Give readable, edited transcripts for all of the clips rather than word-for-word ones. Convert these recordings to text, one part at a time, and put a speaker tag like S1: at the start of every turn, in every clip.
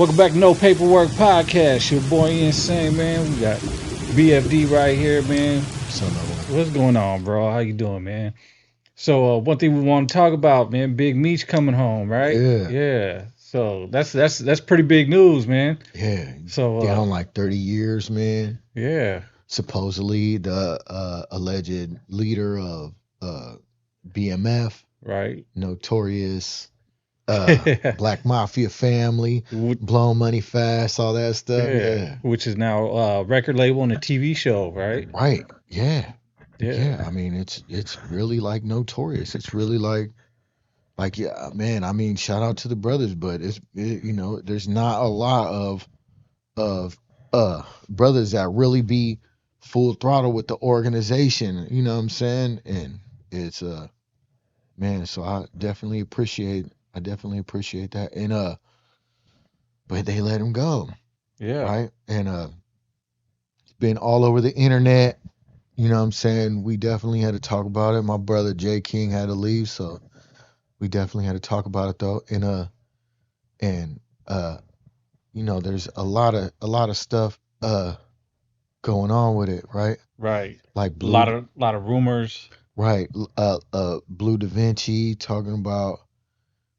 S1: Welcome back to No Paperwork Podcast. Your boy N-Sane, man. We got BFD right here, man.
S2: So no,
S1: What's going on, bro? How you doing, man? So one thing we want to talk about, man, Big Meech coming home, right?
S2: yeah,
S1: Yeah. So that's pretty big news, man.
S2: yeah.
S1: So
S2: Down like 30 years, man.
S1: yeah.
S2: Supposedly the alleged leader of BMF,
S1: Right.
S2: notorious black mafia family,
S1: Wh-
S2: blowing money fast, all that stuff.
S1: yeah.
S2: Yeah.
S1: Which is now a record label and a TV show, right?
S2: Right. Yeah.
S1: Yeah.
S2: Yeah. I mean, it's really like notorious. It's really like yeah, man. I mean, shout out to the brothers, but there's not a lot of brothers that really be full throttle with the organization, you know what I'm saying? And it's man, so I definitely appreciate that. And but they let him go,
S1: Yeah.
S2: right? And it's been all over the internet, you know what I'm saying? We definitely had to talk about it. My brother Jay King had to leave, so we definitely had to talk about it though. And there's a lot of stuff going on with it, right?
S1: Right.
S2: Like
S1: A
S2: Blue,
S1: lot of rumors.
S2: right? Blue Da Vinci talking about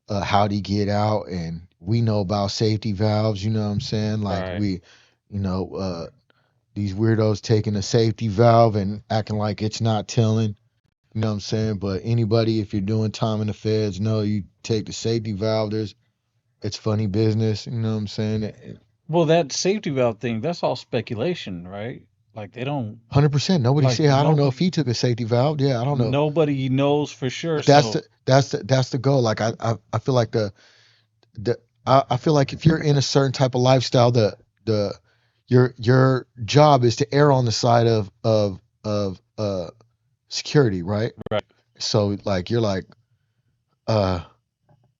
S2: how'd he get out, and we know about safety valves. You know what I'm saying? Like
S1: Right.
S2: we, you know, these weirdos taking a safety valve and acting like it's not telling. You know what I'm saying? But anybody, if you're doing time in the feds, know you take the safety valve. It's funny business. You know what I'm saying?
S1: Well, that safety valve thing, that's all speculation, right? Like they don't
S2: 100%. Nobody
S1: like
S2: said I don't know if
S1: nobody
S2: he took a safety valve. Yeah, I don't know.
S1: nobody knows for sure.
S2: But that's
S1: So
S2: the goal. Like I feel like I feel like if you're in a certain type of lifestyle, the your job is to err on the side of security, right?
S1: right,
S2: So like you're like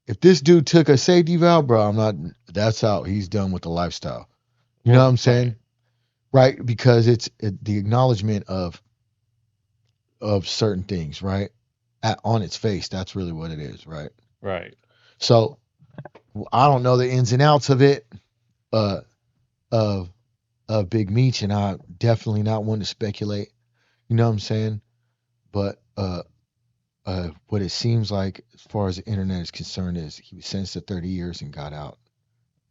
S2: if this dude took a safety valve, bro, I'm not. That's out. He's done with the lifestyle. You know what
S1: well,
S2: I'm
S1: right,
S2: saying? Right? Because the acknowledgement of certain things, right? On its face, that's really what it is, right?
S1: right,
S2: So I don't know the ins and outs of it, uh, of Big Meech, and I definitely not one to speculate. You know what I'm saying? But what it seems like, as far as the internet is concerned, is he was sentenced to 30 years and got out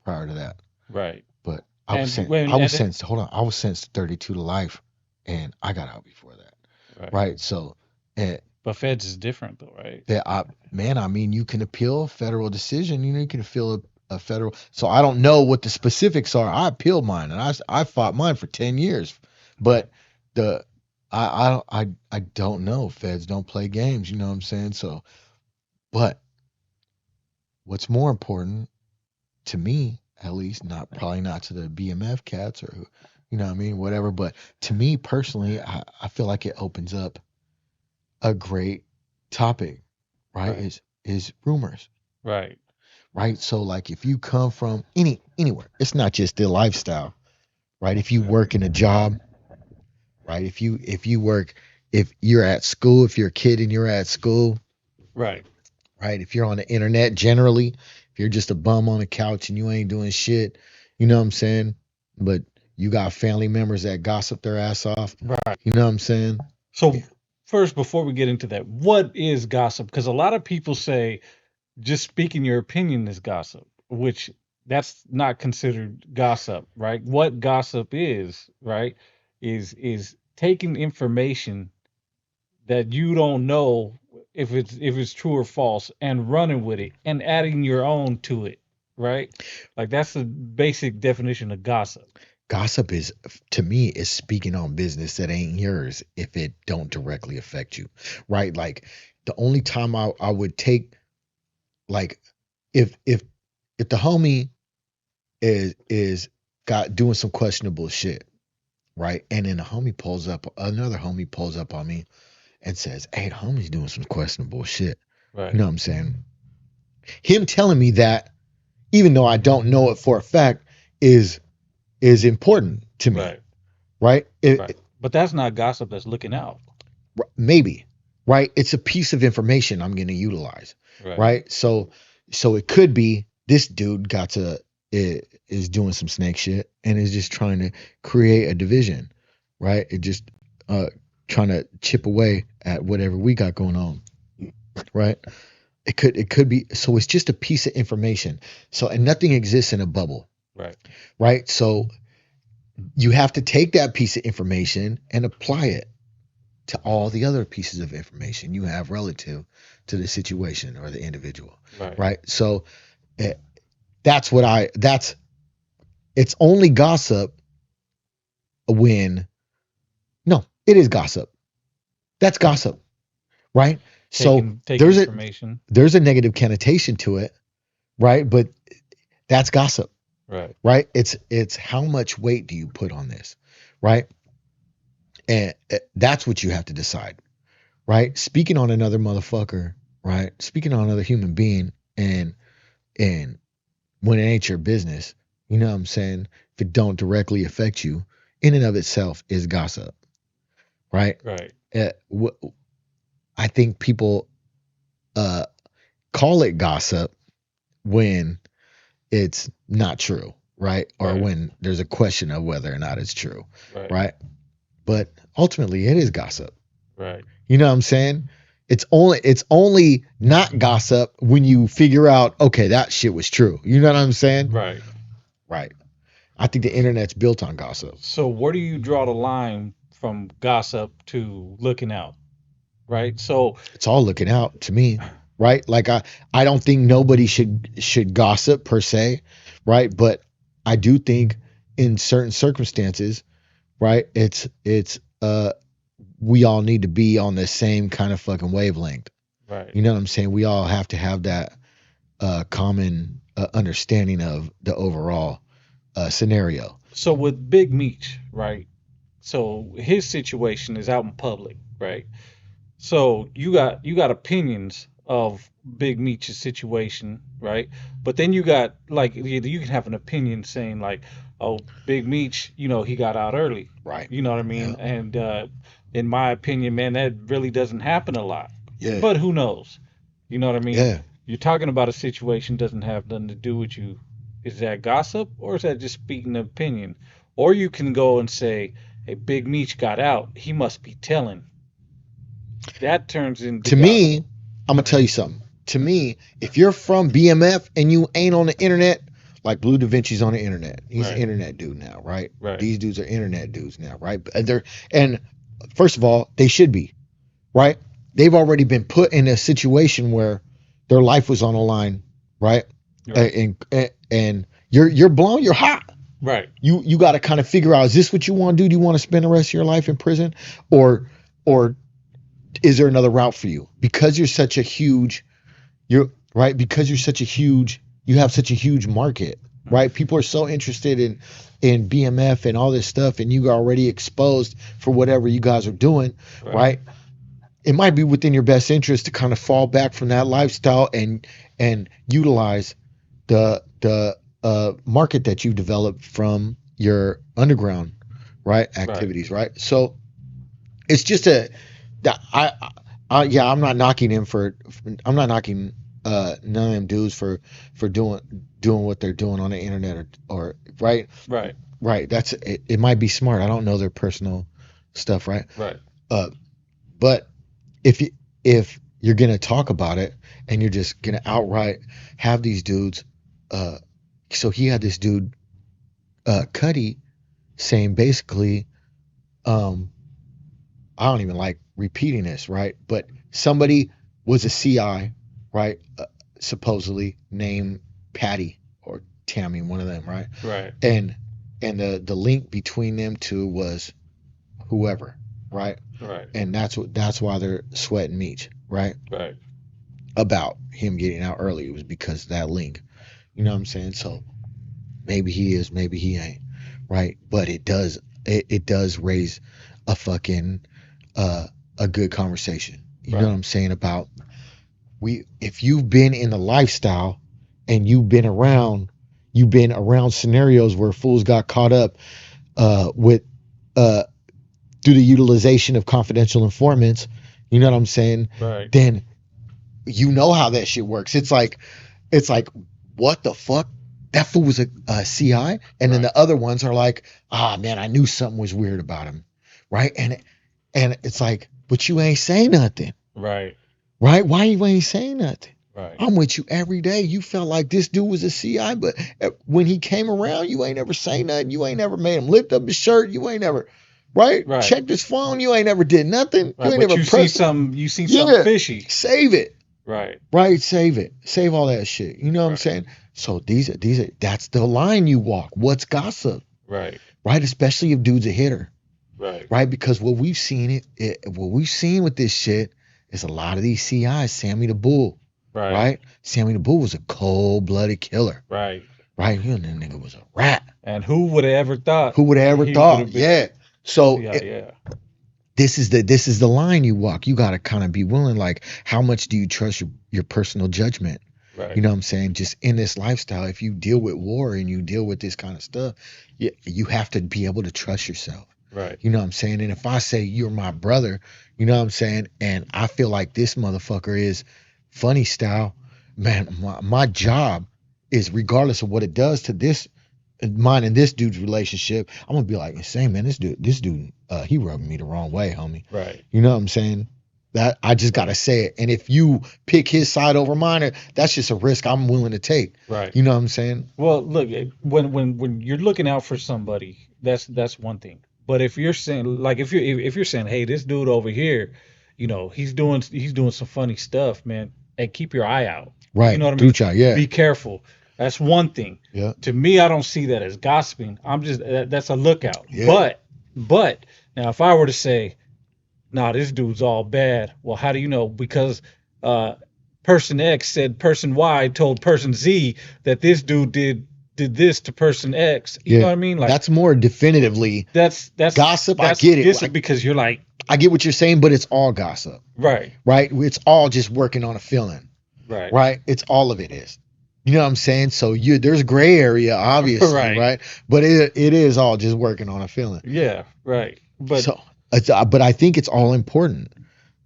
S2: prior to that.
S1: right.
S2: But
S1: And when
S2: I was
S1: and it,
S2: sentenced. Hold on, I was sentenced to 32 to life, and I got out before that.
S1: right.
S2: Right? So, and
S1: But feds is different though, right?
S2: that man, I mean, you can appeal a federal decision. You can appeal a federal. So I don't know what the specifics are. I appealed mine, and I fought mine for 10 years. But the I don't know. Feds don't play games. You know what I'm saying? So, but what's more important to me, at least, probably not to the BMF cats or you know what I mean, whatever. But to me personally, I feel like it opens up a great topic, right?
S1: Right,
S2: Is rumors,
S1: right,
S2: right? So like if you come from anywhere, it's not just the lifestyle, right? If you work in a job, right? If you're at school, if you're a kid and you're at school,
S1: right.
S2: right? If you're on the internet generally, if you're just a bum on the couch and you ain't doing shit, you know what I'm saying? But you got family members that gossip their ass off,
S1: Right.
S2: you know what I'm saying?
S1: So
S2: Yeah.
S1: first, before we get into that, what is gossip? Because a lot of people say just speaking your opinion is gossip, which that's not considered gossip, right? What gossip is, right, is taking information that you don't know if it's true or false and running with it and adding your own to it, right? Like that's the basic definition of gossip.
S2: Gossip is, to me, is speaking on business that ain't yours if it don't directly affect you, right? Like the only time I would take, like, if if the homie is got doing some questionable shit, right? And then another homie pulls up on me and says, "Hey, the homie's doing some questionable shit." You
S1: Right,
S2: know what I'm saying? Him telling me that, even though I don't know it for a fact, is important to me,
S1: right,
S2: right?
S1: right. But that's not gossip. That's looking out.
S2: Maybe, right? It's a piece of information I'm going to utilize,
S1: Right,
S2: right? So it could be this dude got to is doing some snake shit and is just trying to create a division, right? It just trying to chip away at whatever we got going on, right? It could be, so it's just a piece of information. So, and nothing exists in a bubble,
S1: Right.
S2: right? So you have to take that piece of information and apply it to all the other pieces of information you have relative to the situation or the individual,
S1: Right.
S2: right? So eh, that's it's only gossip when, no, it is gossip. That's gossip, right? So
S1: Take information.
S2: there's a negative connotation to it, right? But that's gossip,
S1: Right.
S2: right? It's how much weight do you put on this, right? And that's what you have to decide, right? Speaking on another motherfucker, right? Speaking on another human being, and when it ain't your business, you know what I'm saying? If it don't directly affect you, in and of itself is gossip, right?
S1: Right.
S2: I think people uh, call it gossip when it's not true, right? Or
S1: Right.
S2: when there's a question of whether or not it's true,
S1: Right.
S2: right? But ultimately, it is gossip.
S1: Right.
S2: You know what I'm saying? It's only not gossip when you figure out, okay, that shit was true. You know what I'm saying?
S1: Right.
S2: Right. I think the internet's built on gossip.
S1: So where do you draw the line from gossip to looking out? Right. So
S2: It's all looking out to me, right? Like I don't think nobody should gossip per se, right? But I do think in certain circumstances, right? It's we all need to be on the same kind of fucking wavelength.
S1: right.
S2: You know what I'm saying? We all have to have that common understanding of the overall scenario.
S1: So with Big Meech, right? So his situation is out in public, right? So you got opinions of Big Meech's situation, right? But then you got like you can have an opinion saying like, oh, Big Meech, he got out early.
S2: Right.
S1: You know what I mean?
S2: Yeah.
S1: And in my opinion, man, that really doesn't happen a lot.
S2: Yeah.
S1: But who knows? You know what I mean?
S2: Yeah.
S1: You're talking about a situation doesn't have nothing to do with you. Is that gossip or is that just speaking an opinion? Or you can go and say, hey, Big Meech got out. He must be telling. That turns into
S2: To me,
S1: gossip.
S2: I'm gonna tell you something. To me, if you're from BMF and you ain't on the internet, like Blue Da Vinci's on the internet. He's an
S1: Right.
S2: internet dude now, right?
S1: Right.
S2: These dudes are internet dudes now, right? And first of all, they should be, right? They've already been put in a situation where their life was on the line, right?
S1: Right.
S2: And you're blown, you're hot.
S1: Right.
S2: You got to kind of figure out, is this what you want to do? Do you want to spend the rest of your life in prison, or is there another route for you? Because you're such a huge, you're right. Because you're such a huge, you have such a huge market, right? People are so interested in BMF and all this stuff, and you are already exposed for whatever you guys are doing, right? It might be within your best interest to kind of fall back from that lifestyle and utilize the market that you developed from your underground, right, activities, right? So it's just yeah, I'm not knocking him for, I'm not knocking none of them dudes for doing what they're doing on the internet, or right.
S1: Right.
S2: Right, that's it. It might be smart. I don't know their personal stuff, right?
S1: Right.
S2: But if you're gonna talk about it and you're just gonna outright have these dudes, so he had this dude, Cuddy, saying basically, um, I don't even like repeating this, right? But somebody was a CI, right? Supposedly named Patty or Tammy, one of them, right?
S1: Right.
S2: And the link between them two was whoever, right?
S1: Right.
S2: And that's why they're sweating Meech, right?
S1: Right.
S2: About him getting out early. It was because of that link. You know what I'm saying? So maybe he is, maybe he ain't, right? But it does raise a fucking a good conversation. You know what I'm saying about, if you've been in the lifestyle and you've been around scenarios where fools got caught up with through the utilization of confidential informants, you know what I'm saying?
S1: Right.
S2: Then you know how that shit works. It's like, what the fuck? that fool was a CI, and then
S1: Right.
S2: the other ones are like, ah man, I knew something was weird about him, right? And it's like, but you ain't saying nothing,
S1: Right.
S2: right? Why you ain't saying nothing?
S1: Right.
S2: I'm with you every day. You felt like this dude was a CI, but when he came around, you ain't never say nothing. You ain't never made him lift up his shirt. You ain't never, right?
S1: Right.
S2: Checked his phone. You ain't never did nothing. You
S1: Right.
S2: ain't
S1: But
S2: never pressed him.
S1: you see something
S2: Yeah,
S1: fishy.
S2: save it.
S1: Right.
S2: Right, save it. Save all that shit. You know what I'm
S1: Right.
S2: saying? So these are that's the line you walk. What's gossip?
S1: Right.
S2: Right? Especially if dude's a hitter.
S1: Right.
S2: Right? Because what we've seen what we've seen with this shit is a lot of these CIs, Sammy the Bull.
S1: Right.
S2: Right? Sammy the Bull was a cold-blooded killer.
S1: Right.
S2: Right? You know, that nigga was a rat.
S1: And who would have ever thought
S2: Who would have ever
S1: he would
S2: thought?
S1: have been?
S2: Yeah.
S1: See,
S2: So
S1: yeah.
S2: this is the line you walk. You gotta kind of be willing, like, how much do you trust your personal judgment?
S1: Right.
S2: You know what I'm saying? Just in this lifestyle, if you deal with war and you deal with this kind of stuff, you have to be able to trust yourself.
S1: Right.
S2: You know what I'm saying? And if I say you're my brother, you know what I'm saying? And I feel like this motherfucker is funny style, man, my job is, regardless of what it does to this, mine and this dude's relationship, I'm gonna be like, Insane, man, this dude, he rubbing me the wrong way, homie.
S1: Right.
S2: You know what I'm saying? That I just gotta say it. And if you pick his side over mine, that's just a risk I'm willing to take.
S1: Right.
S2: You know what I'm saying?
S1: Well, look, when you're looking out for somebody, that's one thing. But if you're saying, like, if you're saying, hey, this dude over here, he's doing some funny stuff, man. Hey, keep your eye out. You
S2: Right.
S1: know what I mean?
S2: Ducha, yeah.
S1: Be careful. That's one thing.
S2: Yeah.
S1: To me, I don't see that as gossiping. I'm just that's a lookout.
S2: Yeah.
S1: But now, if I were to say, nah, this dude's all bad. Well, how do you know? Because uh, person X said person Y told person Z that this dude did this to person X. You know
S2: Yeah.
S1: what I mean? Like,
S2: That's more definitively
S1: that's
S2: gossip. I
S1: that's
S2: get it.
S1: this is because you're like,
S2: I get what you're saying, but it's all gossip.
S1: right,
S2: Right? It's all just working on a feeling.
S1: right,
S2: Right? It's all of it is. You know what I'm saying? So there's gray area, obviously,
S1: right,
S2: right? But it is all just working on a feeling.
S1: yeah, right. But
S2: So but I think it's all important,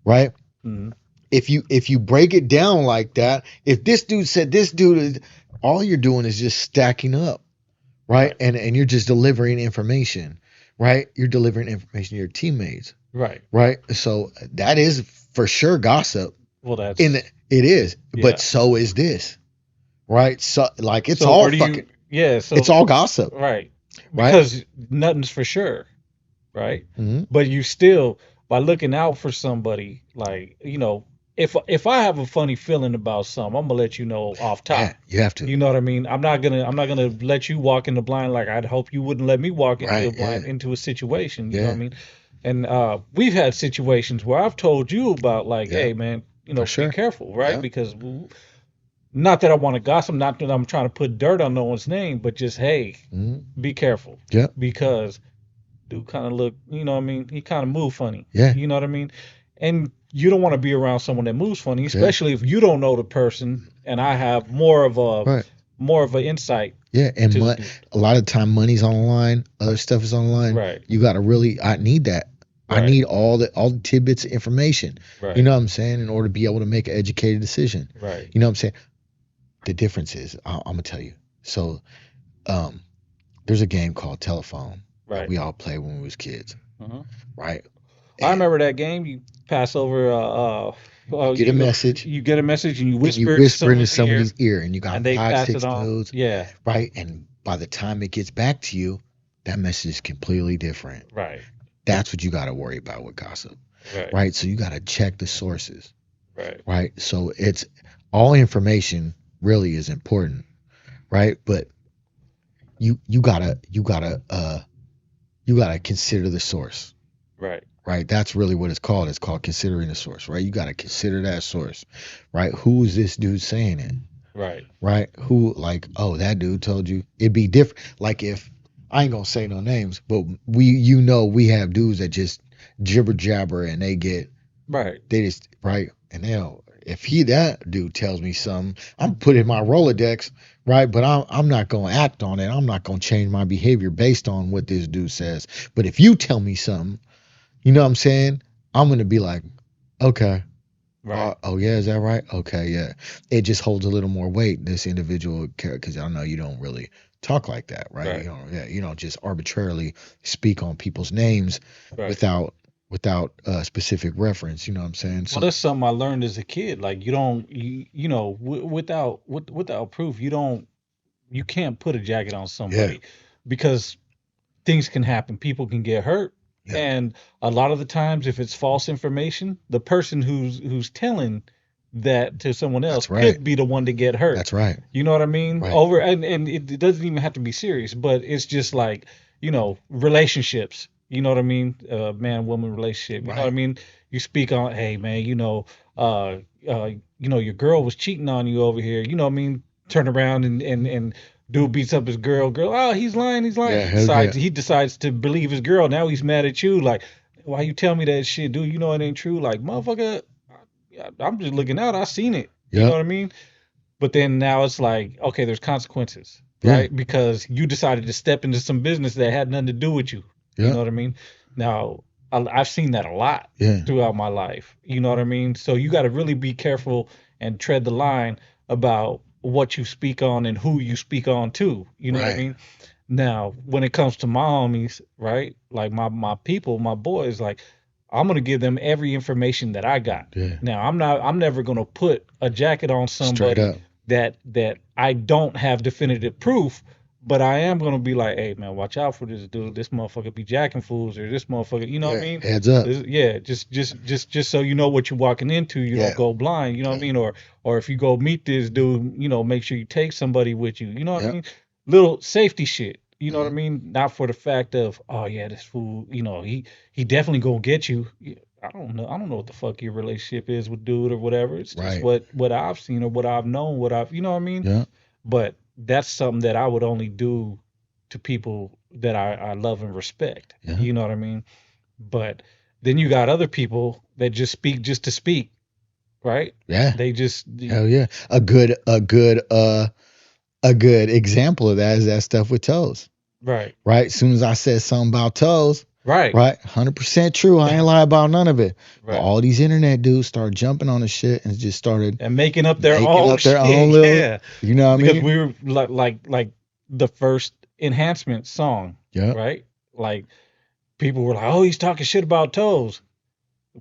S2: right?
S1: mhm,
S2: If you break it down like that, if this dude said this dude is, all you're doing is just stacking up, right?
S1: right,
S2: And you're just delivering information, right? You're delivering information to your teammates,
S1: right.
S2: right? So that is for sure gossip.
S1: Well, that's
S2: It is,
S1: yeah.
S2: but so is this, right? So like it's
S1: So
S2: all
S1: where do
S2: fucking,
S1: yeah, so
S2: it's all gossip,
S1: right,
S2: right?
S1: because nothing's for sure, right?
S2: Mm-hmm.
S1: But you still, by looking out for somebody, like, if I have a funny feeling about something, I'm gonna let you know off top.
S2: Yeah, you have to.
S1: You know what I mean? I'm not gonna let you walk in the blind, like I'd hope you wouldn't let me walk into
S2: Right,
S1: a blind
S2: yeah,
S1: into a situation. You know what I
S2: yeah,
S1: mean? And we've had situations where I've told you about, like,
S2: yeah,
S1: hey man,
S2: for
S1: be
S2: sure.
S1: careful, right?
S2: Yeah.
S1: Because not that I want to gossip, not that I'm trying to put dirt on no one's name, but just, hey,
S2: Mm-hmm.
S1: be careful
S2: Yeah,
S1: because dude kind of look, you know what I mean? He kind of move funny.
S2: yeah,
S1: You know what I mean? And you don't want to be around someone that moves funny,
S2: yeah,
S1: especially if you don't know the person and I have
S2: right.
S1: more of an insight
S2: Yeah, and
S1: to the dude.
S2: a lot of time money's on the line, other stuff is on the line.
S1: Right,
S2: You got to really, I need that. I
S1: right,
S2: need all the tidbits of information. You
S1: right,
S2: know what I'm saying? In order to be able to make an educated decision.
S1: right,
S2: You know what I'm saying? The difference is, I'm gonna tell you. So, um, there's a game called Telephone that
S1: right.
S2: we all played when we was kids,
S1: Uh-huh.
S2: right?
S1: I
S2: And
S1: remember that game. You pass over,
S2: you get a message
S1: you get a message and you
S2: and you
S1: whisper it to
S2: whisper into
S1: someone's ear
S2: somebody's ear, and you got
S1: and they
S2: five,
S1: pass it
S2: six
S1: on.
S2: codes,
S1: Yeah,
S2: right? And by the time it gets back to you, that message is completely different.
S1: right,
S2: That's what you got to worry about with gossip,
S1: right,
S2: right? So you got to check the sources,
S1: right,
S2: right? So it's all information really is important, right? But you gotta you gotta consider the source,
S1: right,
S2: right? That's really what it's called. It's called considering the source, right? You gotta consider that source, right? Who is this dude saying it,
S1: right,
S2: right? Who, like, oh, that dude told you. It'd be different. Like, if I ain't gonna say no names, but we have dudes that just jibber jabber and
S1: right,
S2: they just, right, and they'll, if that dude tells me something, I'm putting my Rolodex, right, but I'm not gonna act on it. I'm not gonna change my behavior based on what this dude says. But if you tell me something, you know what I'm saying, I'm gonna be like, okay,
S1: Right.
S2: Oh yeah, is that right? Okay, yeah. It just holds a little more weight. This individual character, because I know you don't really talk like that, right?
S1: Right.
S2: You don't just arbitrarily speak on people's names
S1: Right.
S2: without specific reference. You know what I'm saying?
S1: Well,
S2: So
S1: that's something I learned as a kid. Like you don't, you know, without proof, you can't put a jacket on
S2: yeah,
S1: somebody because things can happen. People can get hurt,
S2: yeah,
S1: and a lot of the times, if it's false information, the person who's telling that to someone else
S2: that's right.
S1: could be the one to get hurt.
S2: That's right.
S1: You know what I mean?
S2: Right.
S1: Over and it doesn't even have to be serious, but it's just like relationships. You know what I mean? Man woman relationship. You know what I
S2: Right.
S1: mean? You speak on, hey man, uh, your girl was cheating on you over here. You know what I mean? Turn around and dude beats up his girl. Oh, he's lying. He's lying.
S2: Yeah.
S1: He
S2: Hell
S1: decides
S2: yeah.
S1: he decides to believe his girl. Now he's mad at you. Like, why you tell me that shit, dude? You know it ain't true. Like, motherfucker, I'm just looking out. I seen it. You know
S2: Yep.
S1: what I mean? But then now it's like, okay, there's consequences,
S2: Yeah.
S1: right? Because you decided to step into some business that had nothing to do with you. You know
S2: Yep.
S1: what I mean? Now, I've seen that a lot
S2: Yeah.
S1: throughout my life. You know what I mean? So you got to really be careful and tread the line about what you speak on and who you speak on to. You know what I
S2: Right.
S1: mean? Now, when it comes to my homies, right? Like my people, my boys, like I'm gonna give them every information that I got.
S2: Yeah.
S1: Now, I'm never gonna put a jacket on
S2: Straight
S1: somebody
S2: up.
S1: that I don't have definitive proof, but I am gonna be like, hey man, watch out for this dude. This motherfucker be jacking fools, or this motherfucker, you know what I
S2: Yeah.
S1: mean?
S2: Heads up.
S1: Yeah, just so you know what you're walking into, you don't
S2: Yeah.
S1: go blind, you know what I
S2: Yeah.
S1: mean? Or if you go meet this dude, make sure you take somebody with you, you know what I
S2: Yep.
S1: mean? Little safety shit. You know what I
S2: Hmm.
S1: mean? Not for the fact of, oh yeah, this fool, he definitely gonna get you. Yeah, I don't know. I don't know what the fuck your relationship is with dude or whatever. It's just
S2: Right.
S1: what I've seen or what I've known, you know what I mean?
S2: Yeah.
S1: But that's something that I would only do to people that I love and respect.
S2: Yeah.
S1: You know what I mean? But then you got other people that just speak just to speak, right?
S2: Yeah.
S1: They just
S2: Hell yeah. A good example of that is that stuff with toes.
S1: right,
S2: Right? As soon as I said something about toes,
S1: right,
S2: right? 100% true. I ain't lie about none of it. But
S1: right.
S2: all these internet dudes started jumping on the shit and just started
S1: And making up their
S2: making
S1: own
S2: up their own
S1: shit,
S2: little,
S1: yeah.
S2: you know what I
S1: Because
S2: mean?
S1: we were like the first enhancement song,
S2: Yeah.
S1: right? Like people were like, "Oh, he's talking shit about toes,"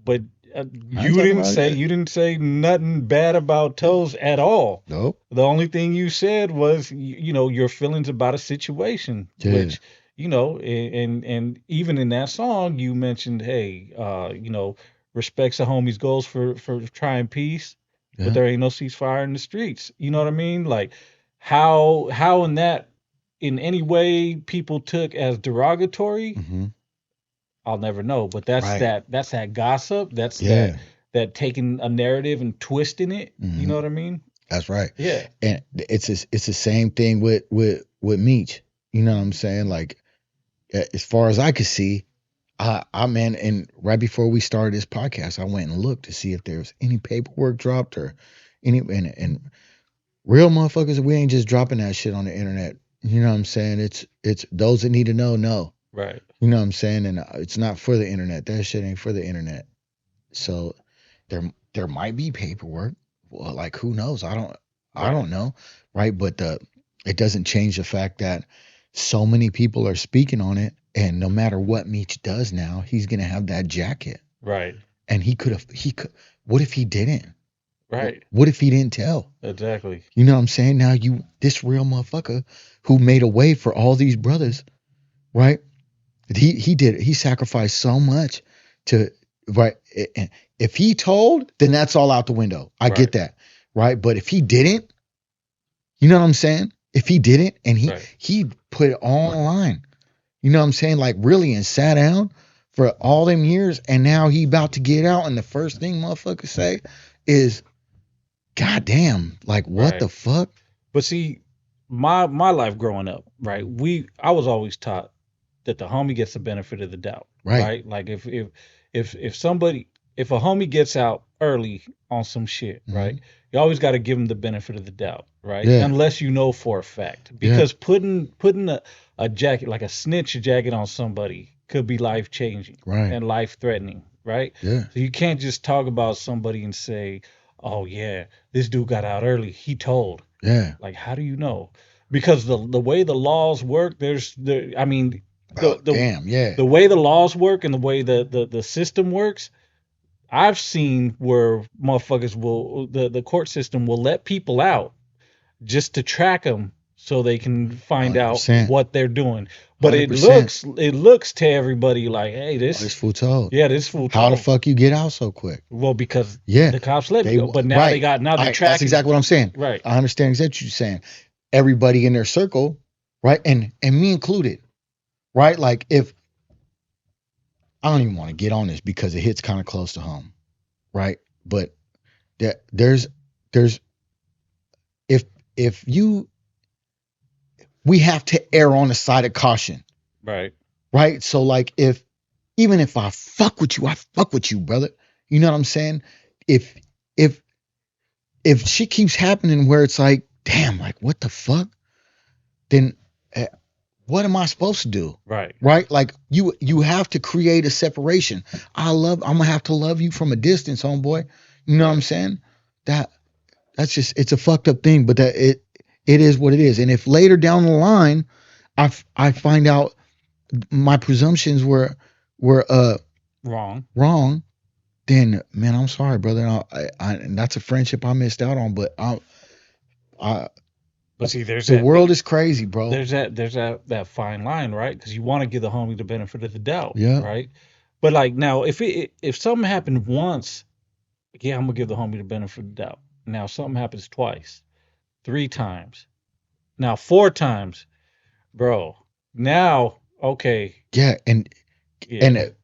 S1: but
S2: I ain't talking about it.
S1: you didn't say nothing bad about toes at all.
S2: Nope.
S1: The only thing you said was your feelings about a situation,
S2: Yeah.
S1: which and even in that song you mentioned, hey, respects a homie's goals for trying peace, but
S2: Yeah.
S1: there ain't no ceasefire in the streets. You know what I mean? Like how in that in any way people took as derogatory,
S2: Hmm.
S1: I'll never know. But that's
S2: Right.
S1: that gossip. That's
S2: Yeah.
S1: that taking a narrative and twisting it. You know
S2: Hmm.
S1: what I mean?
S2: That's right.
S1: Yeah.
S2: And it's the same thing with Meech. You know what I'm saying? Like as far as I could see, I man, and right before we started this podcast, I went and looked to see if there was any paperwork dropped or any and real motherfuckers. We ain't just dropping that shit on the internet. You know what I'm saying? It's those that need to know.
S1: Right.
S2: You know what I'm saying? And it's not for the internet. That shit ain't for the internet. So there might be paperwork. Well, like who knows? I
S1: Right.
S2: don't know, right? But it doesn't change the fact that so many people are speaking on it, and no matter what Meech does now, he's gonna have that jacket,
S1: Right.
S2: and he could. What if he didn't?
S1: Right.
S2: What if he didn't tell?
S1: Exactly.
S2: You know what I'm saying? Now this real motherfucker who made a way for all these brothers, right? He sacrificed so much to right. And if he told, then that's all out the window. I get
S1: Right.
S2: that, right? But if he didn't, you know what I'm saying? If he didn't, and
S1: Right.
S2: he put it all on the line, you know what I'm saying? Like really, and sat down for all them years, and now he about to get out, and the first thing motherfuckers say is, "God damn! Like what
S1: Right.
S2: the fuck?"
S1: But see, my life growing up, right? I was always taught that the homie gets the benefit of the doubt,
S2: Right?
S1: right? Like if somebody if a homie gets out early on some shit,
S2: Hmm.
S1: right? You always got to give him the benefit of the doubt, right?
S2: Yeah.
S1: Unless you know for a fact,
S2: Yeah.
S1: because putting a jacket like a snitch jacket on somebody could be life changing
S2: Right.
S1: and life threatening, right?
S2: Yeah.
S1: So you can't just talk about somebody and say, "Oh yeah, this dude got out early. He told."
S2: Yeah.
S1: Like, how do you know? Because the way the laws work, I mean,
S2: Oh,
S1: the
S2: damn. Yeah.
S1: the way the laws work and the way the system works, I've seen where motherfuckers will the court system will let people out just to track them so they can find out
S2: 100%.
S1: what they're doing. But
S2: 100%.
S1: it looks to everybody like, hey,
S2: Oh, this fool told.
S1: this fool
S2: How the
S1: told.
S2: fuck you get out so quick?
S1: Well, because
S2: Yeah.
S1: the cops let me
S2: They
S1: go. But
S2: right.
S1: now they're
S2: That's
S1: tracking.
S2: exactly what I'm saying.
S1: Right.
S2: I understand exactly what you're saying. Everybody in their circle, right? And me included, right? Like if I don't even want to get on this because it hits kind of close to home, right? But there's if you we have to err on the side of caution,
S1: Right.
S2: right? So like even if I fuck with you, I fuck with you, brother. You know what I'm saying? If if shit keeps happening where it's like, damn, like what the fuck? Then uh, what am I supposed to do?
S1: Right.
S2: Right? Like you have to create a separation. I'm gonna have to love you from a distance, homeboy. You know what I'm saying? That's just it's a fucked up thing, but it is what it is. And if later down the line I find out my presumptions were
S1: Wrong.
S2: wrong, then man, I'm sorry, brother. And that's a friendship I missed out on. But I
S1: But see, there's
S2: the
S1: that
S2: world is crazy, bro.
S1: there's that fine line, right? Because you want to give the homie the benefit of the doubt,
S2: Yeah,
S1: right? But like now, if something happened once, yeah, I'm gonna give the homie the benefit of the doubt. Now something happens twice, three times, now four times, bro. Now, okay,
S2: yeah,
S1: yeah.
S2: and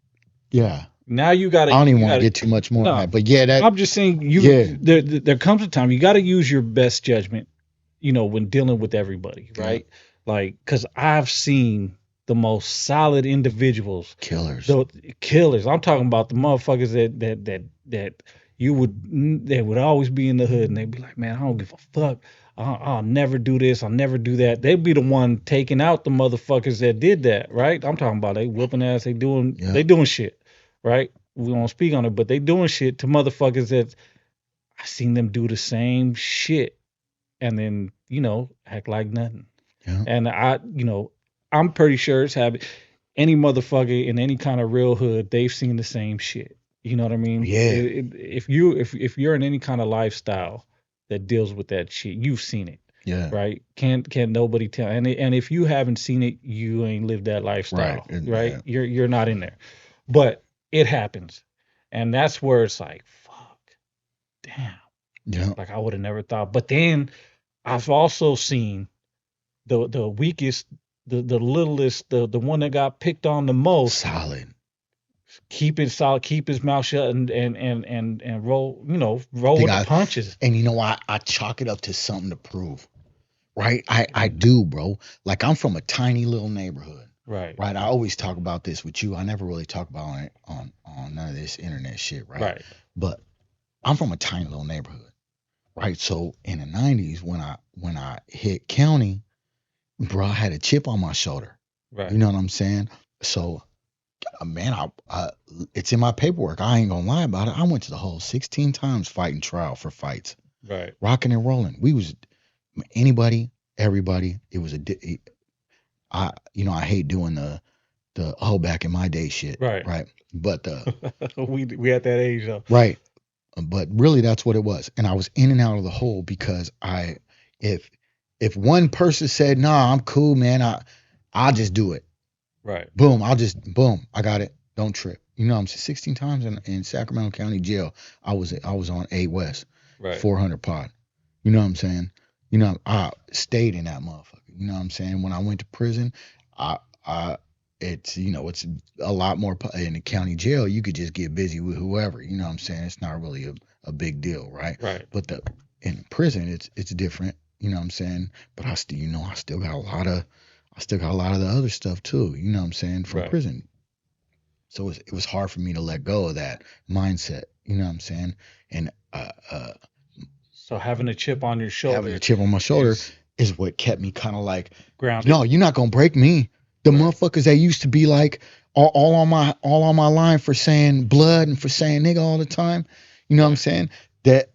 S2: yeah.
S1: Now
S2: I don't even
S1: you
S2: want to
S1: gotta
S2: get too much more on
S1: no.
S2: that, but yeah, that
S1: I'm just saying
S2: yeah,
S1: there comes a time you got to use your best judgment, when dealing with everybody,
S2: yeah,
S1: right? Like, because I've seen the most solid individuals,
S2: killers.
S1: the killers. I'm talking about the motherfuckers that they would always be in the hood and they'd be like, man, I don't give a fuck. I'll never do this. I'll never do that. They'd be the one taking out the motherfuckers that did that, right? I'm talking about they whooping ass.
S2: Yeah,
S1: They doing shit, right? We won't speak on it, but they doing shit to motherfuckers that I seen them do the same shit and then act like nothing.
S2: yeah,
S1: And I'm pretty sure it's happened. Any motherfucker in any kind of real hood, they've seen the same shit. You know what I mean?
S2: yeah,
S1: If you're in any kind of lifestyle that deals with that shit, you've seen it,
S2: yeah.
S1: right? Can't nobody tell. And if you haven't seen it, you ain't lived that
S2: Right.
S1: lifestyle,
S2: And,
S1: right?
S2: yeah,
S1: You're not in there, but it happens, and that's where it's like, fuck, damn.
S2: yeah.
S1: Like I would have never thought. But then I've also seen the weakest, the littlest, the one that got picked on the most,
S2: Solid.
S1: keep it solid, keep his mouth shut, and roll, roll
S2: Think
S1: with the punches.
S2: and I chalk it up to something to prove. Right? I do, bro. Like I'm from a tiny little neighborhood.
S1: Right,
S2: Right? I always talk about this with you. I never really talk about it on none of this internet shit, right?
S1: right,
S2: But I'm from a tiny little neighborhood. Right? So in the 90s when I hit county, bro, I had a chip on my shoulder. You
S1: right,
S2: know what I'm saying? So man, it's in my paperwork. I ain't gonna lie about it. I went to the whole 16 times fighting trial for fights,
S1: right,
S2: rocking and rolling. We was anybody, everybody. It was I hate doing the back in my day shit,
S1: right.
S2: right? But
S1: We at that age though.
S2: right, but really that's what it was. And I was in and out of the hole because if if one person said, "Nah, I'm cool, man. I'll just do it."
S1: Right,
S2: Boom, boom, I got it. Don't trip. You know, I'm 16 times in Sacramento County Jail. I was on A West,
S1: right,
S2: 400 pod. You know what I'm saying? You know, I stayed in that motherfucker. You know what I'm saying? When I went to prison, I it's it's a lot more in the county jail. You could just get busy with whoever. You know what I'm saying? It's not really a big deal, right?
S1: right,
S2: But in prison, it's different. You know what I'm saying? But I still got a lot of the other stuff too. You know what I'm saying? From
S1: right.
S2: prison. So it was hard for me to let go of that mindset. You know what I'm saying? And
S1: So having a chip on your
S2: having a
S1: shoulder
S2: chip on my shoulder
S1: is
S2: is what kept me kind of like,
S1: grounded.
S2: no, you're not gonna break me. The
S1: Right,
S2: motherfuckers that used to be like, all on my line for saying blood and for saying nigga all the time. You know what I'm saying? That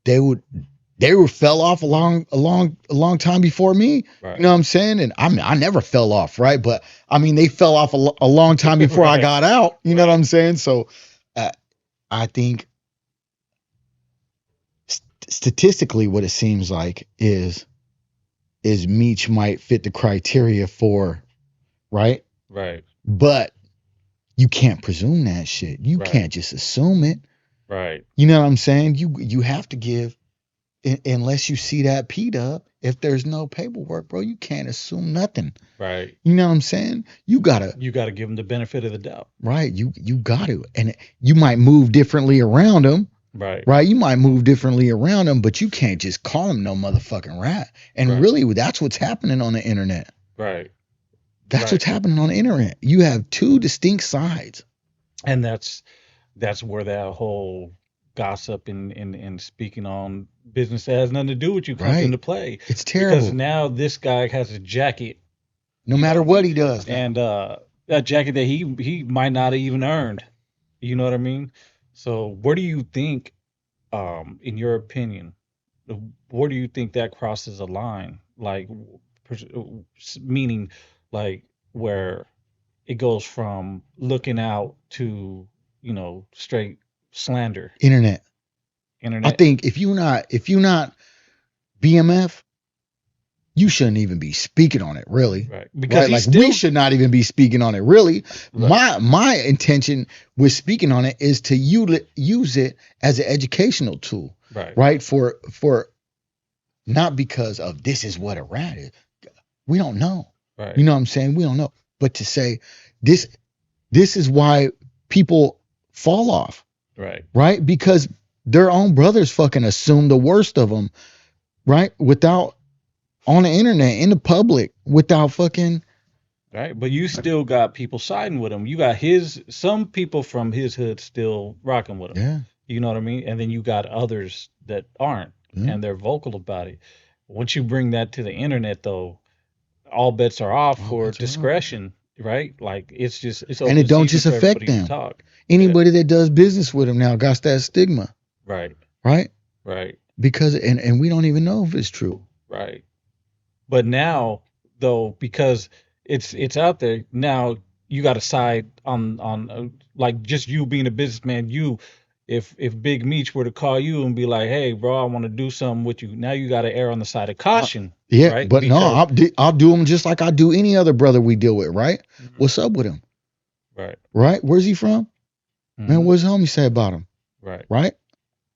S2: they were fell off a long time before me.
S1: Right.
S2: You know what I'm saying? And I never fell off, right? But I mean, they fell off a long time before I
S1: Right.
S2: got out. You know
S1: Right.
S2: what I'm saying? So I think statistically, what it seems like is Meech might fit the criteria for, right?
S1: Right.
S2: But you can't presume that shit. You
S1: Right.
S2: can't just assume it.
S1: Right.
S2: You know what I'm saying? You have to give, unless you see that P-Dub, if there's no paperwork, bro, you can't assume nothing.
S1: Right.
S2: You know what I'm saying? You gotta
S1: give them the benefit of the doubt.
S2: right. You got to, and you might move differently around them.
S1: Right.
S2: Right. You might move differently around them, but you can't just call them no motherfucking rat. And
S1: Right.
S2: really, that's what's happening on the internet.
S1: Right.
S2: That's
S1: Right.
S2: what's happening on the internet. You have two distinct sides.
S1: And that's where that whole gossip and speaking on business that has nothing to do with you comes
S2: Right.
S1: into play.
S2: It's terrible.
S1: Because now this guy has a jacket,
S2: No matter what he does.
S1: and that jacket that he might not have even earned. You know what I mean? So where do you think, in your opinion, where do you think that crosses a line? Like, meaning, like where it goes from looking out to, straight slander.
S2: Internet.
S1: Internet.
S2: I think if you're not BMF, you shouldn't even be speaking on it, really.
S1: Right. Because
S2: right? We should not even be speaking on it, really. Right. My intention with speaking on it is to use it as an educational tool.
S1: Right.
S2: Right. For not because of this is what a rat is. We don't know.
S1: Right.
S2: You know what I'm saying? We don't know. But to say this is why people fall off.
S1: Right.
S2: Right? Because their own brothers fucking assume the worst of them, right? Without, on the internet, in the public, without fucking.
S1: Right. But you still got people siding with him. You got some people from his hood still rocking with him.
S2: Yeah.
S1: You know what I mean? And then you got others that aren't, and they're vocal about it. Once you bring that to the internet, though, all bets are off for discretion, right? Like it's
S2: and it don't just affect them. Anybody that does business with him now got that stigma.
S1: Right.
S2: Right.
S1: Right.
S2: Because and we don't even know if it's true.
S1: Right. But now, though, because it's out there now, you got to side on like just you being a businessman. If Big Meech were to call you and be like, "Hey, bro, I want to do something with you," now you got to err on the side of caution.
S2: Yeah,
S1: right?
S2: But because, no, I'll do him just like I do any other brother we deal with. Right? Mm-hmm. What's up with him?
S1: Right.
S2: Right? Where's he from? Mm-hmm. Man, what's homie say about him?
S1: Right.
S2: Right?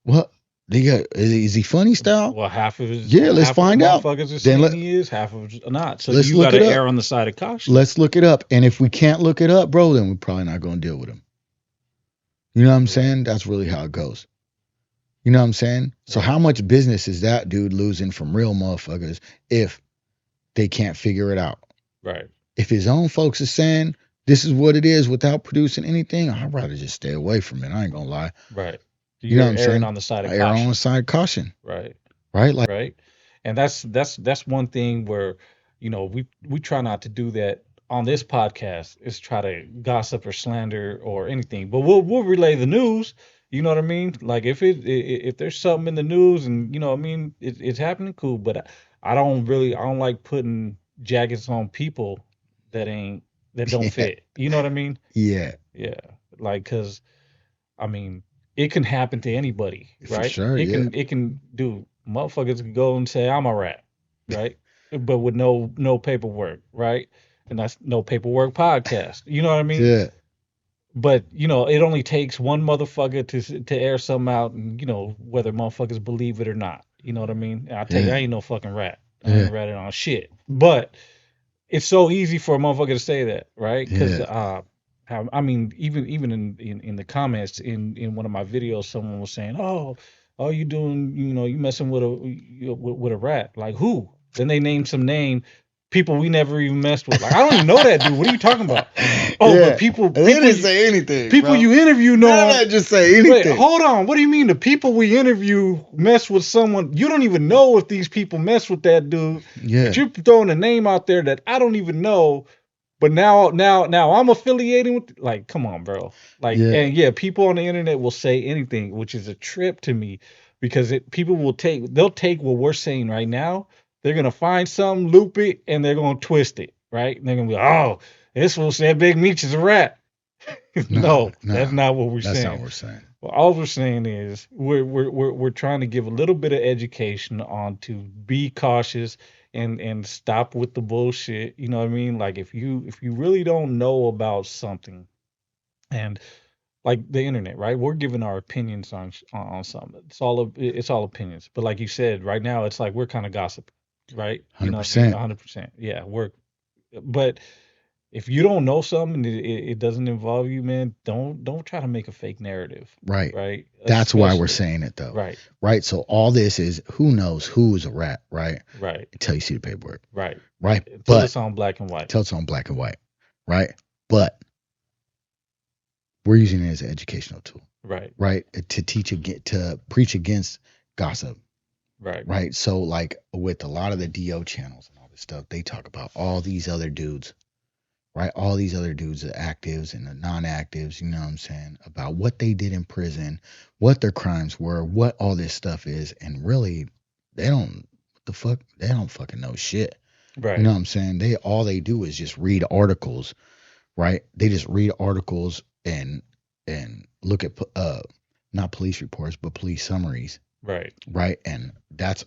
S2: What? Is he funny style?
S1: Well, half of his
S2: let's find out.
S1: Then he is, half of it not. So
S2: let's
S1: you got to err on the side of caution.
S2: Let's look it up, and if we can't look it up, bro, then we're probably not going to deal with him. You know what I'm saying? That's really how it goes. You know what I'm saying? So how much business is that dude losing from real motherfuckers if they can't figure it out?
S1: Right.
S2: If his own folks are saying this is what it is without producing anything, I'd rather just stay away from it. I ain't gonna lie.
S1: Right.
S2: You know what I'm saying?
S1: On the side of
S2: caution. Err on the side of caution.
S1: Right.
S2: Right. Like.
S1: Right. And that's one thing where, we try not to do that on this podcast, is try to gossip or slander or anything, but we'll relay the news. You know what I mean? Like if there's something in the news and it's happening, cool. But I don't like putting jackets on people that don't fit. You know what I mean?
S2: Yeah.
S1: Yeah. Like, cause it can happen to anybody, right?
S2: For sure.
S1: It can do. Motherfuckers can go and say I'm a rat, right? But with no paperwork, right? And that's No Paperwork podcast. You know what I mean?
S2: Yeah.
S1: But it only takes one motherfucker to air something out, and whether motherfuckers believe it or not. You know what I mean? And I tell you, I ain't no fucking rat. I ain't ratting on shit. But it's so easy for a motherfucker to say that, right? Because even in the comments in one of my videos, someone was saying, "Oh, you doing? You messing with a rat? Like who?" Then they named some name. People we never even messed with. Like I don't even know that dude. What are you talking about? Oh, but people
S2: they didn't say anything.
S1: People
S2: bro.
S1: You interview know.
S2: They just say anything.
S1: Wait, hold on. What do you mean the people we interview mess with someone? You don't even know if these people mess with that dude.
S2: Yeah.
S1: But you're throwing a name out there that I don't even know. But now I'm affiliating with, like, come on, bro. Like,
S2: Yeah.
S1: and yeah, people on the internet will say anything, which is a trip to me, because people they'll take what we're saying right now, they're gonna find something, loop it, and they're gonna twist it, right? And they're gonna be, oh, this fool said Big Meech is a rat.
S2: No,
S1: No, that's
S2: no,
S1: not what we're
S2: that's not
S1: saying.
S2: what we're saying.
S1: Well, all we're saying is we're trying to give a little bit of education on to be cautious and stop with the bullshit. You know what I mean? Like, if you really don't know about something, and like the internet, right? We're giving our opinions on something. It's all opinions. But like you said, right now it's like we're kind of gossip, right? You know what I mean?
S2: 100%.
S1: 100%. Yeah, but if you don't know something and it doesn't involve you, man, don't try to make a fake narrative,
S2: Right.
S1: right?
S2: That's why we're
S1: Especially,
S2: saying it though.
S1: right,
S2: Right. So all this is who knows who is a rat, right?
S1: right,
S2: Until you see the paperwork.
S1: right.
S2: Right.
S1: Until
S2: But
S1: it's on black and white.
S2: until it's on black and white. Right. But we're using it as an educational tool.
S1: Right,
S2: Right. To preach against gossip.
S1: right,
S2: Right. So like with a lot of the DO channels and all this stuff, they talk about all these other dudes, right? All these other dudes, the actives and the non-actives, you know what I'm saying, about what they did in prison, what their crimes were, what all this stuff is, and really, they don't what the fuck, they don't fucking know shit. You
S1: right,
S2: know what I'm saying? All they do is just read articles, right? They just read articles and look at not police reports, but police summaries,
S1: right,
S2: right? And that's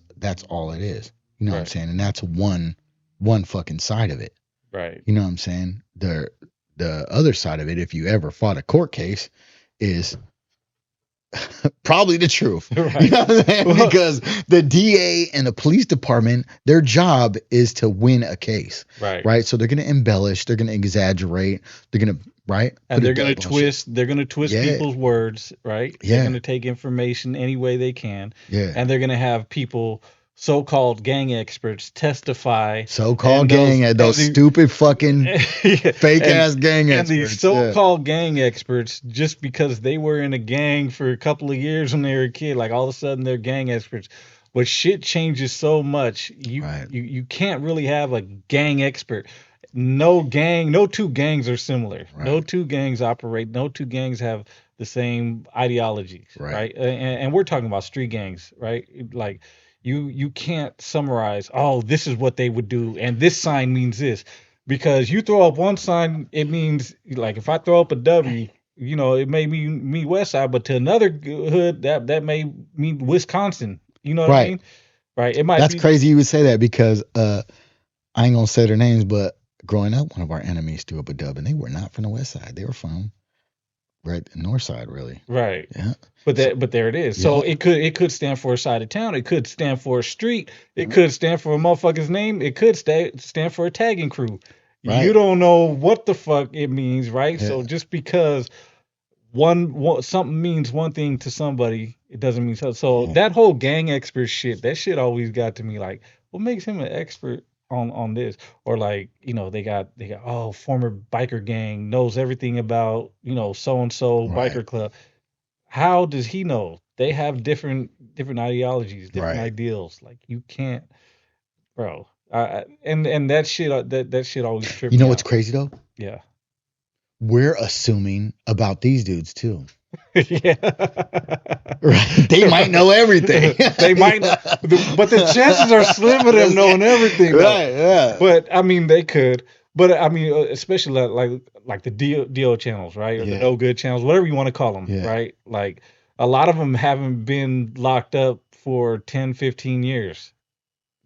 S2: all it is. You know what I'm
S1: right,
S2: saying? And that's one fucking side of it.
S1: right.
S2: You know what I'm saying? The other side of it, if you ever fought a court case, is probably the truth. You
S1: Right.
S2: know what I'm saying?
S1: Well,
S2: Because the DA and the police department, their job is to win a case,
S1: right.
S2: right? So they're gonna embellish, they're gonna exaggerate, they're gonna
S1: And
S2: put a
S1: they're gonna
S2: dub on shit.
S1: twist
S2: Yeah,
S1: people's words, right? They're
S2: yeah,
S1: gonna take information any way they can,
S2: yeah.
S1: and they're gonna have people, so-called gang experts, testify,
S2: So-called
S1: and
S2: gang, those stupid fucking fake
S1: and
S2: ass gang
S1: and these
S2: experts. Yeah,
S1: so-called gang experts, just because they were in a gang for a couple of years when they were a kid, like all of a sudden they're gang experts. But shit changes so much. You
S2: right,
S1: you you can't really have a gang expert. No two gangs are similar. No
S2: right,
S1: two gangs operate. No two gangs have the same ideologies,
S2: right,
S1: right? And we're talking about street gangs, right? Like, you can't summarize, oh, this is what they would do, and this sign means this, because you throw up one sign, it means, like, if I throw up a W, it may mean West Side, but to another hood, that may mean Wisconsin. You know what I
S2: right.
S1: mean? Right? It might
S2: That's
S1: be
S2: crazy you would say that because I ain't gonna say their names, but growing up, one of our enemies threw up a dub, and they were not from the west side. They were from right the north side, really.
S1: right.
S2: Yeah.
S1: But
S2: So,
S1: there it is. So
S2: yeah.
S1: it could stand for a side of town. It could stand for a street. It could stand for a motherfucker's name. It could stand for a tagging crew. You
S2: Right.
S1: don't know what the fuck it means, right?
S2: Yeah.
S1: So just because something means one thing to somebody, it doesn't mean so. So
S2: Yeah.
S1: that whole gang expert shit, that shit always got to me. Like, what makes him an expert on this? Or, like, they got, oh, former biker gang, knows everything about, so and so
S2: Right.
S1: biker club. How does he know? They have different ideologies, different
S2: Right.
S1: ideals. Like, you can't, bro. And that shit, that shit always tripped
S2: You know
S1: me
S2: what's
S1: out.
S2: crazy though?
S1: Yeah.
S2: We're assuming about these dudes too.
S1: Yeah.
S2: Right. They might know everything.
S1: They might not, but the chances are slim of them knowing everything, though.
S2: Right. Yeah.
S1: But I mean, they could. But I mean, especially like the DO channels, right, or the
S2: Yeah.
S1: no good channels, whatever you want to call them,
S2: Yeah.
S1: right? Like, a lot of them haven't been locked up for 10, 15 years.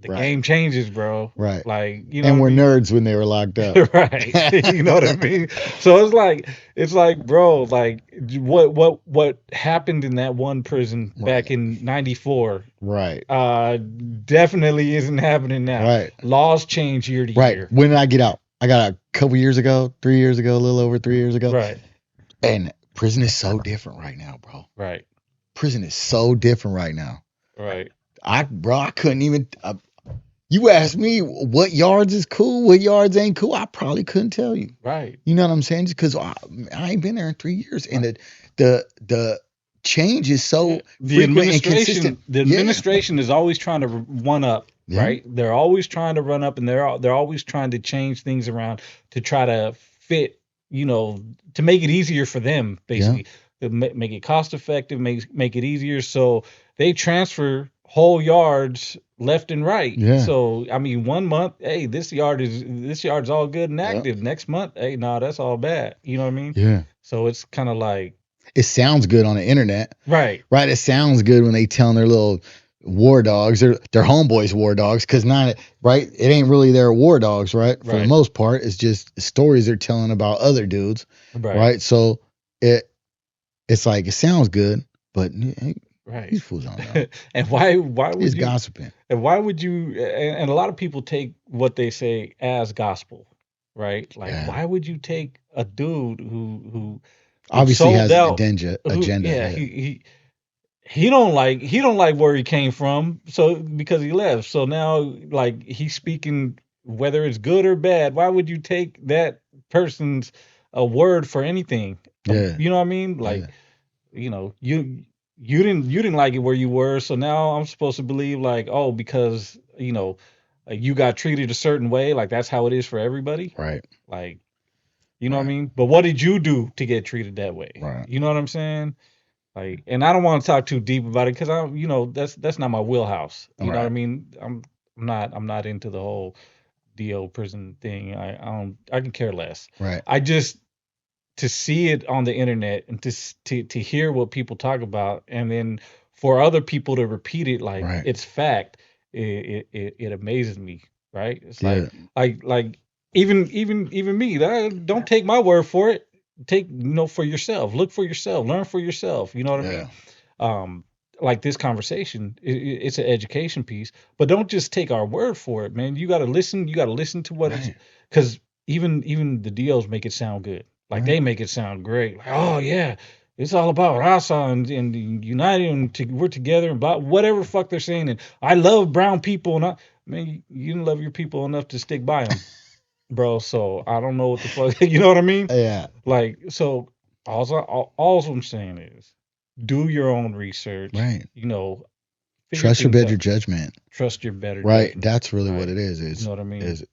S1: The
S2: Right.
S1: game changes, bro.
S2: Right.
S1: Like,
S2: And
S1: what
S2: we're
S1: I mean?
S2: nerds when they were locked up.
S1: Right. You know what I mean? So it's like, bro, like, what happened in that one prison back
S2: Right.
S1: in '94
S2: Right.
S1: definitely isn't happening now.
S2: Right.
S1: Laws change year to
S2: Right.
S1: year.
S2: When did I get out? I got out a couple years ago, 3 years ago, a little over 3 years ago.
S1: Right.
S2: And prison is so different right now, bro.
S1: Right.
S2: Prison is so different right now.
S1: Right.
S2: I couldn't even. You asked me what yards is cool, what yards ain't cool. I probably couldn't tell you.
S1: Right.
S2: You know what I'm saying? Just because I ain't been there in 3 years, and the change is so
S1: The
S2: frequent and consistent.
S1: administration is always trying to one up right? They're always trying to run up, and they're always trying to change things around to try to fit, to make it easier for them, basically, to make it cost effective, make it easier. So they transfer whole yards left and right.
S3: Yeah.
S1: So I mean, 1 month, hey, this yard's all good and active. Next month, hey, no, that's all bad. You know what I mean?
S3: Yeah.
S1: So it's kind of like,
S3: It sounds good on the internet.
S1: right.
S3: It sounds good when they telling their little war dogs, their homeboys war dogs, because not right. It ain't really their war dogs, right? For the
S1: Right.
S3: most part, it's just stories they're telling about other dudes,
S1: Right.
S3: right? So it's like it sounds good, but hey,
S1: Right.
S3: these fools don't know.
S1: And why would
S3: It's
S1: you
S3: gossiping.
S1: and why would you and a lot of people take what they say as gospel, right? Like,
S3: Yeah.
S1: why would you take a dude who
S3: Obviously has
S1: sold
S3: an
S1: out,
S3: agenda.
S1: yeah, he don't like where he came from, so because he left. So now, like, he's speaking, whether it's good or bad. Why would you take that person's a word for anything?
S3: Yeah.
S1: You know what I mean? Like, you didn't like it where you were, so now I'm supposed to believe, like, oh, because you got treated a certain way, like that's how it is for everybody,
S3: Right.
S1: like, you know what I
S3: Right.
S1: mean? But what did you do to get treated that way?
S3: Right.
S1: You know what I'm saying? Like, and I don't want to talk too deep about it because that's not my wheelhouse. You know what I
S3: Right.
S1: mean? I'm not into the whole DO prison thing. I can care less.
S3: Right.
S1: I just, to see it on the internet and to hear what people talk about, and then for other people to repeat it like
S3: Right.
S1: it's fact, it amazes me, right? It's
S3: Yeah.
S1: like even me, don't take my word for it. Take, for yourself, look for yourself, learn for yourself. You know what I mean? Like this conversation, it's an education piece, but don't just take our word for it, man. You got to listen. You got to listen to what it's,
S3: Right.
S1: because even the DOs make it sound good. Like,
S3: Right.
S1: they make it sound great. Like, oh yeah, it's all about Rasa and united, and we're together and blah, whatever fuck they're saying. And I love brown people, and man, you didn't love your people enough to stick by them, bro. So I don't know what the fuck, you know what I mean?
S3: Yeah.
S1: Like, so all I'm saying is, do your own research.
S3: Right.
S1: Figure
S3: Trust your
S1: things
S3: better
S1: out.
S3: judgment.
S1: Trust your better
S3: Right.
S1: judgment.
S3: That's really what
S1: Right.
S3: it is.
S1: You know what I mean?
S3: Is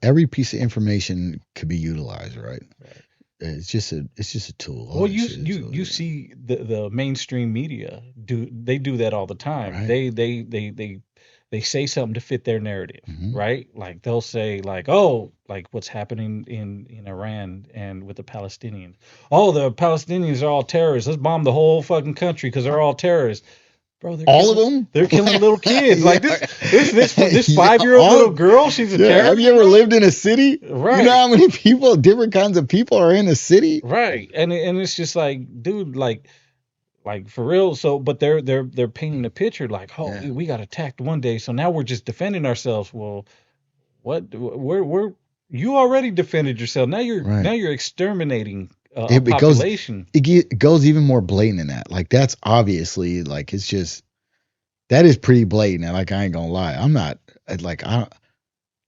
S3: every piece of information could be utilized, right?
S1: Right.
S3: It's just a tool.
S1: Well, you see the mainstream media do that all the time.
S3: Right.
S1: They say something to fit their narrative,
S3: Mhm.
S1: right? Like, they'll say, like, oh, like what's happening in Iran and with the Palestinians. Oh, the Palestinians are all terrorists. Let's bomb the whole fucking country because they're all terrorists. Bro,
S3: All of them?
S1: They're killing little kids. Like,
S3: Yeah.
S1: this
S3: Yeah,
S1: 5-year-old little girl, she's a terrorist.
S3: Have you ever lived in a city?
S1: Right.
S3: You know how many people, different kinds of people are in a city?
S1: Right. And it's just like, dude, like for real. So, but they're painting a picture like, oh,
S3: Yeah.
S1: we got attacked one day, so now we're just defending ourselves. Well, we're you already defended yourself. Now you're exterminating a population.
S3: It goes even more blatant than that. Like, that's obviously, like, it's just, that is pretty blatant. Like, I ain't gonna lie. I'm not, like,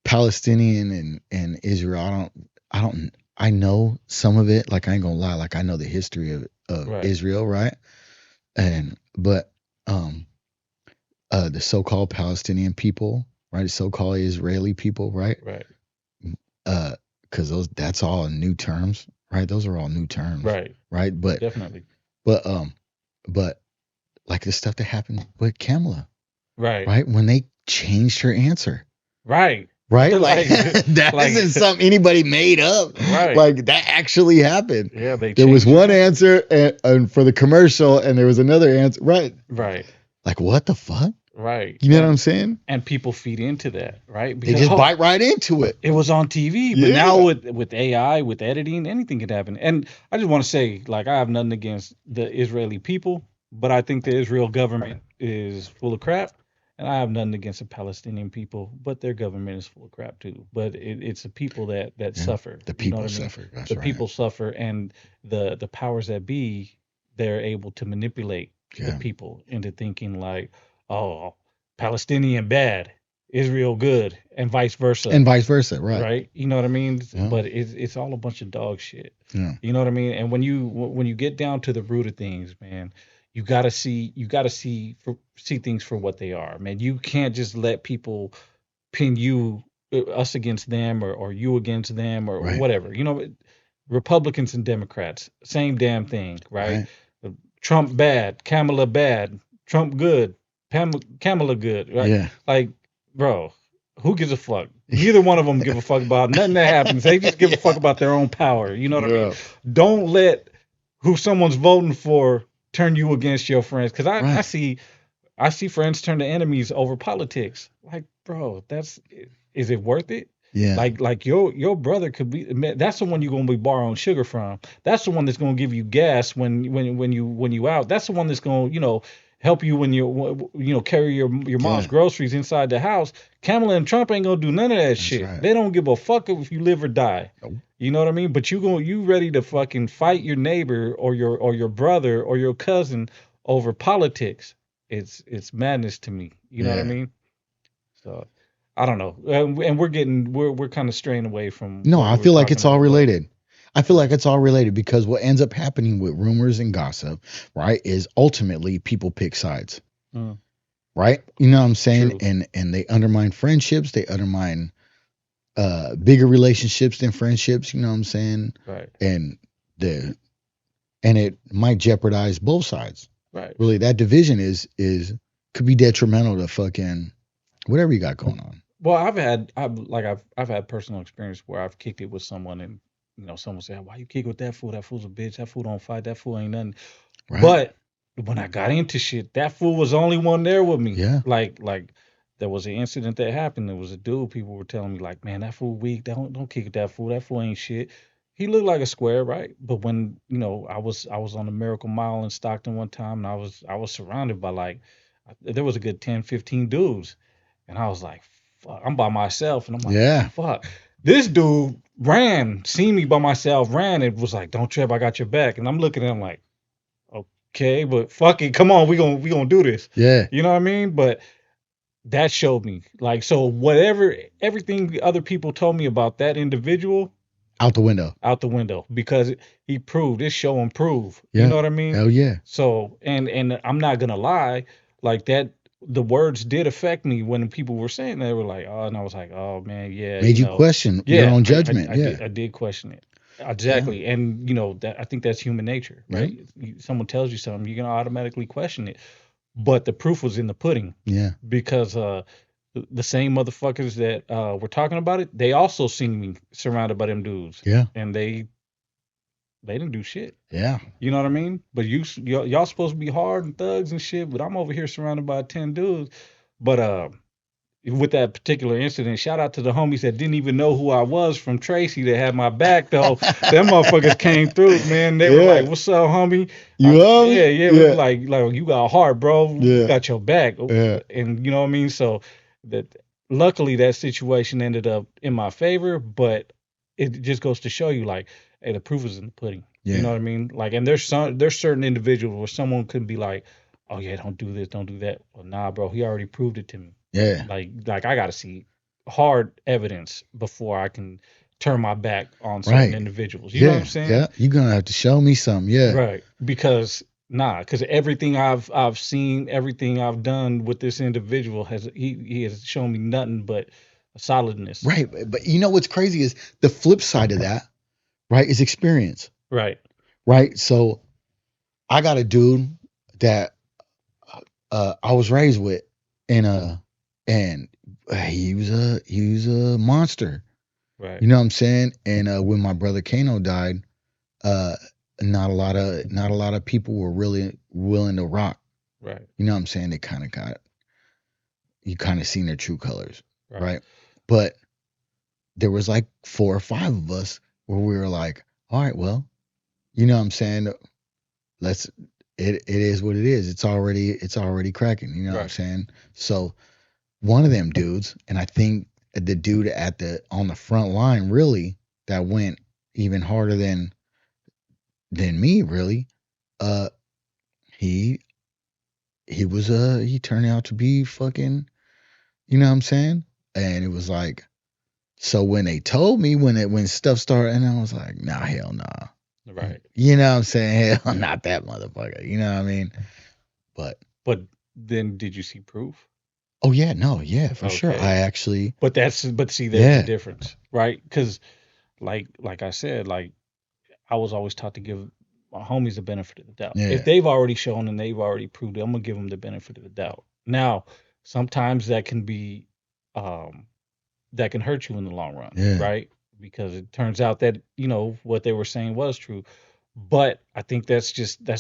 S3: Palestinian and Israel. I know some of it. Like, I ain't gonna lie. Like, I know the history of
S1: Right.
S3: Israel, right? But the so-called Palestinian people, right? The so-called Israeli people, right?
S1: Right.
S3: Because that's all new terms, right? Those are all new terms,
S1: Right.
S3: right? But
S1: Definitely.
S3: but like the stuff that happened with Kamala,
S1: Right.
S3: right? When they changed her answer,
S1: Right.
S3: right?
S1: Like,
S3: That
S1: like-
S3: isn't something anybody made up.
S1: Right.
S3: Like, that actually happened.
S1: Yeah,
S3: There was
S1: changed it.
S3: one answer and for the commercial, and there was another answer. Right.
S1: Right.
S3: Like, what the fuck?
S1: Right.
S3: You know what I'm saying?
S1: And people feed into that, right?
S3: They just bite right into it.
S1: It was on TV, but
S3: Yeah.
S1: now with AI, with editing, anything could happen. And I just want to say, like, I have nothing against the Israeli people, but I think the Israel government is full of crap. And I have nothing against the Palestinian people, but their government is full of crap too. But it's the people that suffer.
S3: The
S1: You know
S3: people
S1: what I mean?
S3: suffer. That's
S1: The
S3: right.
S1: people suffer, and the powers that be, they're able to manipulate the
S3: Yeah.
S1: people into thinking like, oh, Palestinian bad, Israel good, and vice versa.
S3: And vice versa, right?
S1: Right? You know what I mean?
S3: Yeah.
S1: But it's all a bunch of dog shit.
S3: Yeah.
S1: You know what I mean? And when you get down to the root of things, man, you gotta see things for what they are, man. You can't just let people pin you us against them or you against them or
S3: Right.
S1: whatever. Republicans and Democrats, same damn thing, right?
S3: Right.
S1: Trump bad, Kamala bad, Trump good, Kamala good, right?
S3: Yeah.
S1: Like, bro, who gives a fuck? Neither one of them give a fuck about nothing that happens. They just give a fuck
S3: Yeah.
S1: about their own power. You know what I mean?
S3: Yeah.
S1: Don't let who someone's voting for turn you against your friends. Because I
S3: Right.
S1: see friends turn to enemies over politics. Like, bro, is it worth it?
S3: Yeah.
S1: Like your brother could be. That's the one you're gonna be borrowing sugar from. That's the one that's gonna give you gas when you out. That's the one that's gonna help you when you carry your mom's
S3: Yeah.
S1: groceries inside the house. Kamala and Trump ain't gonna do none of that
S3: That's
S1: shit.
S3: right.
S1: They don't give a fuck if you live or die.
S3: Nope.
S1: You know what I mean? But you ready to fucking fight your neighbor or your brother or your cousin over politics. It's madness to me. You know what I
S3: Yeah.
S1: mean? So I don't know. And we're kind of straying away from
S3: No,
S1: what
S3: I
S1: we were
S3: feel like
S1: talking
S3: it's all
S1: about. But
S3: related. I feel like it's all related because what ends up happening with rumors and gossip, right, is ultimately people pick sides,
S1: mm,
S3: right? You know what I'm saying?
S1: true.
S3: And they undermine friendships, they undermine bigger relationships than friendships, you know what I'm saying?
S1: Right.
S3: And the and it might jeopardize both sides.
S1: Right.
S3: Really, that division could be detrimental to fucking whatever you got going on.
S1: Well, I've had personal experience where I've kicked it with someone and someone said, "Why you kick with that fool? That fool's a bitch. That fool don't fight. That fool ain't nothing."
S3: Right?
S1: But when I got into shit, that fool was the only one there with me.
S3: Yeah.
S1: Like there was an incident that happened. There was a dude. People were telling me like, "Man, that fool weak. Don't kick at that fool. That fool ain't shit." He looked like a square, right? But when I was on the Miracle Mile in Stockton one time, and I was surrounded by there was a good 10, 15 dudes, and I was like, "Fuck!" I'm by myself, and I'm like,
S3: Yeah.
S1: "Fuck!" This dude ran, seen me by myself, ran, and was like, "Don't trip, I got your back." And I'm looking at him like, okay, but fuck it, come on, we gonna do this.
S3: Yeah.
S1: You know what I mean? But that showed me so whatever everything the other people told me about that individual
S3: Out the window.
S1: out the window because he proved this show and prove. You
S3: Yeah.
S1: know what I mean?
S3: Hell yeah.
S1: So and I'm not gonna lie, like that the words did affect me when people were saying they were like, oh, and I was like, oh man, yeah,
S3: Made you question your
S1: yeah,
S3: own judgment. Yeah.
S1: I did question it.
S3: Yeah.
S1: Exactly. And that I think that's human nature,
S3: Yep.
S1: right? Someone tells you something, you're gonna automatically question it. But the proof was in the pudding
S3: Yeah.
S1: because the same motherfuckers that were talking about it, they also seen me surrounded by them dudes.
S3: Yeah.
S1: And they didn't do shit.
S3: Yeah.
S1: You know what I mean? But y'all supposed to be hard and thugs and shit, but I'm over here surrounded by 10 dudes. But with that particular incident, shout out to the homies that didn't even know who I was from Tracy that had my back though. Them motherfuckers came through, man. They were like,
S3: Yeah.
S1: "What's up, homie?"
S3: You
S1: Yeah,
S3: homie?
S1: yeah. We
S3: Yeah.
S1: were like you got heart, bro. We
S3: Yeah.
S1: got your back.
S3: Yeah.
S1: And you know what I mean? So that luckily that situation ended up in my favor, but it just goes to show you like, hey, the proof is in the pudding. You know
S3: Yeah.
S1: what I mean? Like, and there's certain individuals where someone could be like, oh yeah, don't do this, don't do that. Well, nah, bro, he already proved it to me.
S3: Yeah.
S1: Like I gotta see hard evidence before I can turn my back on certain
S3: Right.
S1: individuals. You know what I'm
S3: Yeah.
S1: saying?
S3: Yeah. You're gonna have to show me something. Yeah.
S1: Right. Because everything I've seen, everything I've done with this individual he has shown me nothing but solidness.
S3: Right. But you know what's crazy is the flip side of that, right, is experience.
S1: Right.
S3: Right. So I got a dude that I was raised with, and he was a monster.
S1: Right.
S3: You know what I'm saying? And when my brother Kano died, uh, not a lot of people were really willing to rock.
S1: Right.
S3: You know what I'm saying? They kind of you kind of seen their true colors,
S1: Right.
S3: right? But there was like 4 or 5 of us where we were like, all right, well, you know what I'm saying? It is what it is. It's already cracking. You know what I'm
S1: Right.
S3: saying? So one of them dudes, and I think the dude on the front line really that went even harder than me really, uh he he turned out to be fucking, you know what I'm saying? And it was like, so when they told me when stuff started, and I was like, nah, hell nah.
S1: Right.
S3: You know what I'm saying? Hell, not that motherfucker. You know what I mean? But
S1: then did you see proof?
S3: oh yeah, no, yeah, for sure.
S1: Okay.
S3: I actually,
S1: But see, there's
S3: yeah,
S1: the difference, right? Because like I said, like I was always taught to give my homies the benefit of the doubt.
S3: yeah,
S1: If they've already shown and they've already proved it, I'm gonna give them the benefit of the doubt. Now, sometimes that can be, um, that can hurt you in the long run,
S3: yeah,
S1: right? Because it turns out that what they were saying was true. But I think that's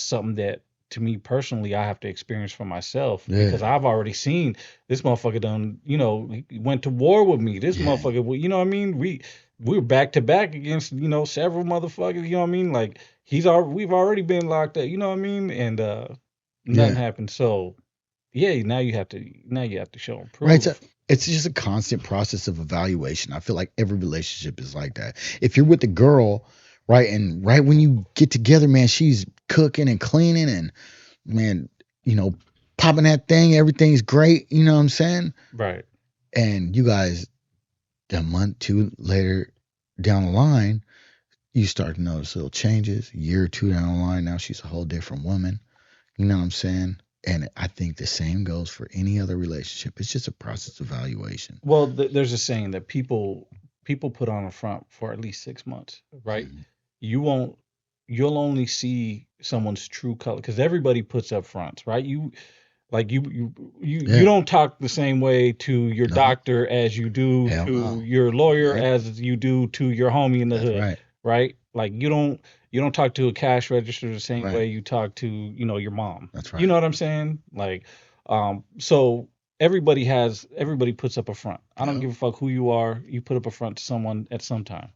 S1: something that, to me personally, I have to experience for myself, because
S3: yeah,
S1: I've already seen this motherfucker done, he went to war with me. This
S3: yeah,
S1: motherfucker, you know what I mean? We were back to back against, several motherfuckers, you know what I mean? Like we've already been locked up, you know what I mean? And nothing
S3: yeah.
S1: happened. So yeah, now you have to show them
S3: Right. So
S1: proof.
S3: it's just a constant process of evaluation. I feel like every relationship is like that. If you're with a girl, right, and right when you get together, man, she's cooking and cleaning and man, you know, popping that thing, everything's great, you know what I'm saying?
S1: Right.
S3: And you guys, a month, two later down the line, you start to notice little changes. A year or two down the line, now she's a whole different woman. You know what I'm saying? And I think the same goes for any other relationship. It's just a process of evaluation.
S1: Well, there's a saying that people put on a front for at least 6 months, right?
S3: Mhm.
S1: You won't, you'll only see someone's true color, because everybody puts up fronts, right? You
S3: Yeah.
S1: don't talk the same way to your
S3: No.
S1: doctor as you do
S3: Hell
S1: to
S3: no.
S1: your lawyer
S3: Yep.
S1: as you do to your homie in the
S3: That's
S1: hood,
S3: right.
S1: right? Like you don't talk to a cash register the same
S3: Right.
S1: way you talk to, your mom.
S3: That's
S1: You
S3: right.
S1: know what I'm saying? Like, so everybody puts up a front. I don't
S3: Yep.
S1: give a fuck who you are. You put up a front to someone at some time.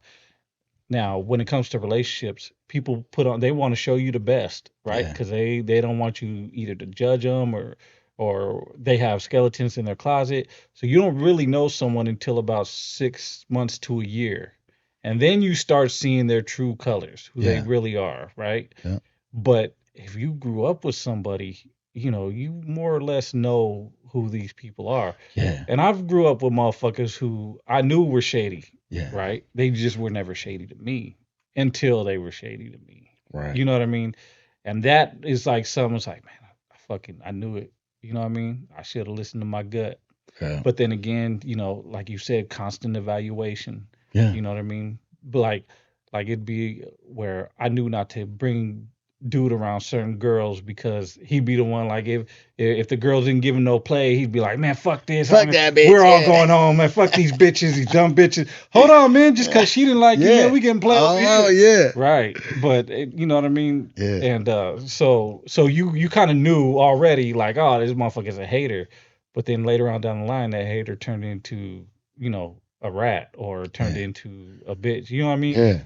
S1: Now, when it comes to relationships, people they want to show you the best, right?
S3: Yeah.
S1: Because they don't want you either to judge them, or they have skeletons in their closet. So you don't really know someone until about 6 months to a year, and then you start seeing their true colors, who they
S3: Yeah.
S1: really are, right?
S3: Yep.
S1: But if you grew up with somebody, you more or less know who these people are.
S3: Yeah.
S1: And I've grew up with motherfuckers who I knew were shady,
S3: Yeah.
S1: right? They just were never shady to me until they were shady to me.
S3: Right.
S1: You know what I mean? And that is like, someone's like, man, I knew it. You know what I mean? I should have listened to my gut.
S3: Yeah.
S1: But then again, like you said, constant evaluation.
S3: Yeah.
S1: You know what I mean? But like it'd be where I knew not to bring dude around certain girls, because he'd be the one, like, if the girls didn't give him no play, he'd be like, man, fuck this.
S3: Fuck that bitch.
S1: We're all
S3: Yeah.
S1: going home, man. Fuck these bitches, these dumb bitches. Hold on, man. Just because she didn't like you, man,
S3: Yeah.
S1: we getting play over
S3: Oh
S1: here.
S3: yeah.
S1: Right. But you know what I mean?
S3: Yeah.
S1: And so you kind of knew already, like, oh, this motherfucker's a hater. But then later on down the line, that hater turned into, a rat, or turned
S3: Yeah.
S1: into a bitch. You know what I mean?
S3: Yeah.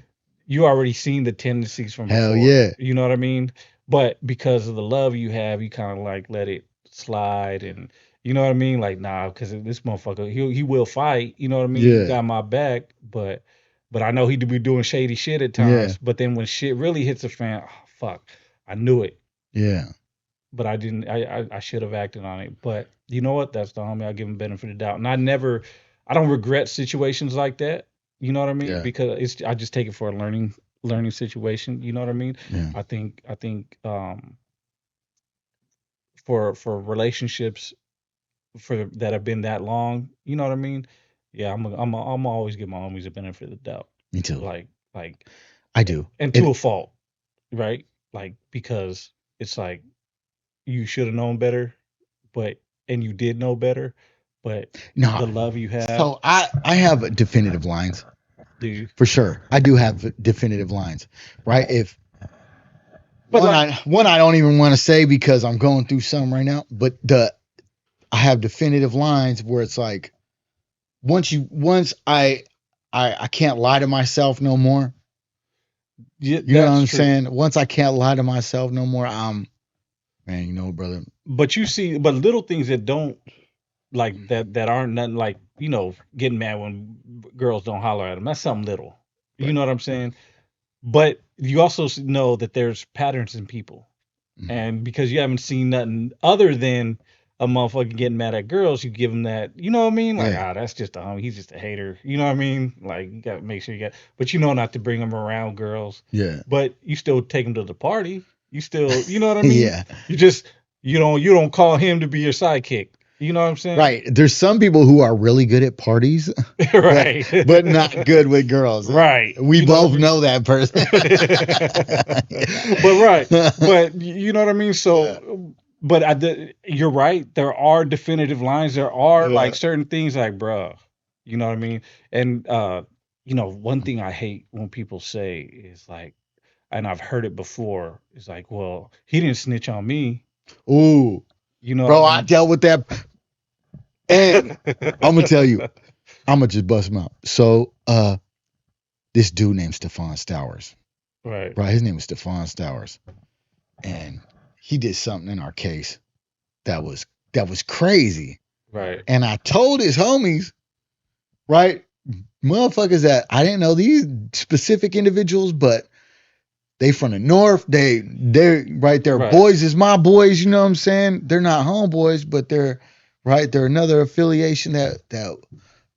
S1: You already seen the tendencies from
S3: Hell
S1: before.
S3: yeah.
S1: You know what I mean? But because of the love you have, you kind of like let it slide, and you know what I mean? Like, nah, because this motherfucker, he will fight. You know what I mean? You
S3: Yeah.
S1: got my back, but I know he do be doing shady shit at
S3: Yeah.
S1: times. But then when shit really hits the fan, oh, fuck, I knew it,
S3: Yeah.
S1: but I didn't. I should have acted on it. But you know what? That's the homie. I give him benefit of the doubt, and I don't regret situations like that. You know what I mean?
S3: Yeah.
S1: Because I just take it for a learning situation. You know what I mean?
S3: Yeah.
S1: I think for relationships that have been that long, you know what I mean? Yeah, I'm always give my homies a benefit of the doubt.
S3: Me too.
S1: Like
S3: I do.
S1: and to a fault, right? Like, because it's like, you should have known better, and you did know better, but
S3: No.
S1: the love you have,
S3: So I have definitive lines
S1: do you?
S3: for sure. I do have definitive lines, right? If
S1: But
S3: one I don't even want to say because I'm going through some right now, but I have definitive lines where it's like once I can't lie to myself no more.
S1: yeah,
S3: You know what
S1: that's
S3: I'm
S1: true.
S3: saying? Once I can't lie to myself no more, man, you know, brother.
S1: But you see, but little things that don't, like, that aren't nothing, like, getting mad when girls don't holler at them. That's something little. You
S3: Right.
S1: know what I'm saying? But you also know that there's patterns in people.
S3: Mhm.
S1: And because you haven't seen nothing other than a motherfucker getting mad at girls, you give him that, you know what I mean? Like,
S3: Yeah.
S1: that's just a homie. He's just a hater. You know what I mean? Like, you got to make sure but you know not to bring him around girls.
S3: Yeah.
S1: But you still take him to the party. You still, you know what I mean?
S3: Yeah.
S1: You you don't call him to be your sidekick. You know what I'm saying?
S3: Right. There's some people who are really good at parties,
S1: Right.
S3: but not good with girls.
S1: Right.
S3: We
S1: You know what I
S3: both
S1: mean?
S3: know that person.
S1: But right. But you know what I mean?
S3: Yeah.
S1: So but you're right. There are definitive lines. There are
S3: Yeah.
S1: like certain things like, bruh, you know what I mean? And one thing I hate when people say is like, and I've heard it before, is like, well, he didn't snitch on me.
S3: Ooh,
S1: You know
S3: bro,
S1: what
S3: I dealt with that. And
S1: I mean?
S3: I'm gonna tell you, I'm gonna just bust him out. So, this dude named Stefan Stowers,
S1: Right.
S3: right? His name is Stefan Stowers, and he did something in our case that was crazy.
S1: Right.
S3: And I told his homies, right, motherfuckers, that I didn't know these specific individuals, but they from the north. They're right. Their
S1: Right.
S3: boys is my boys. You know what I'm saying? They're not homeboys, but they're right. They're another affiliation that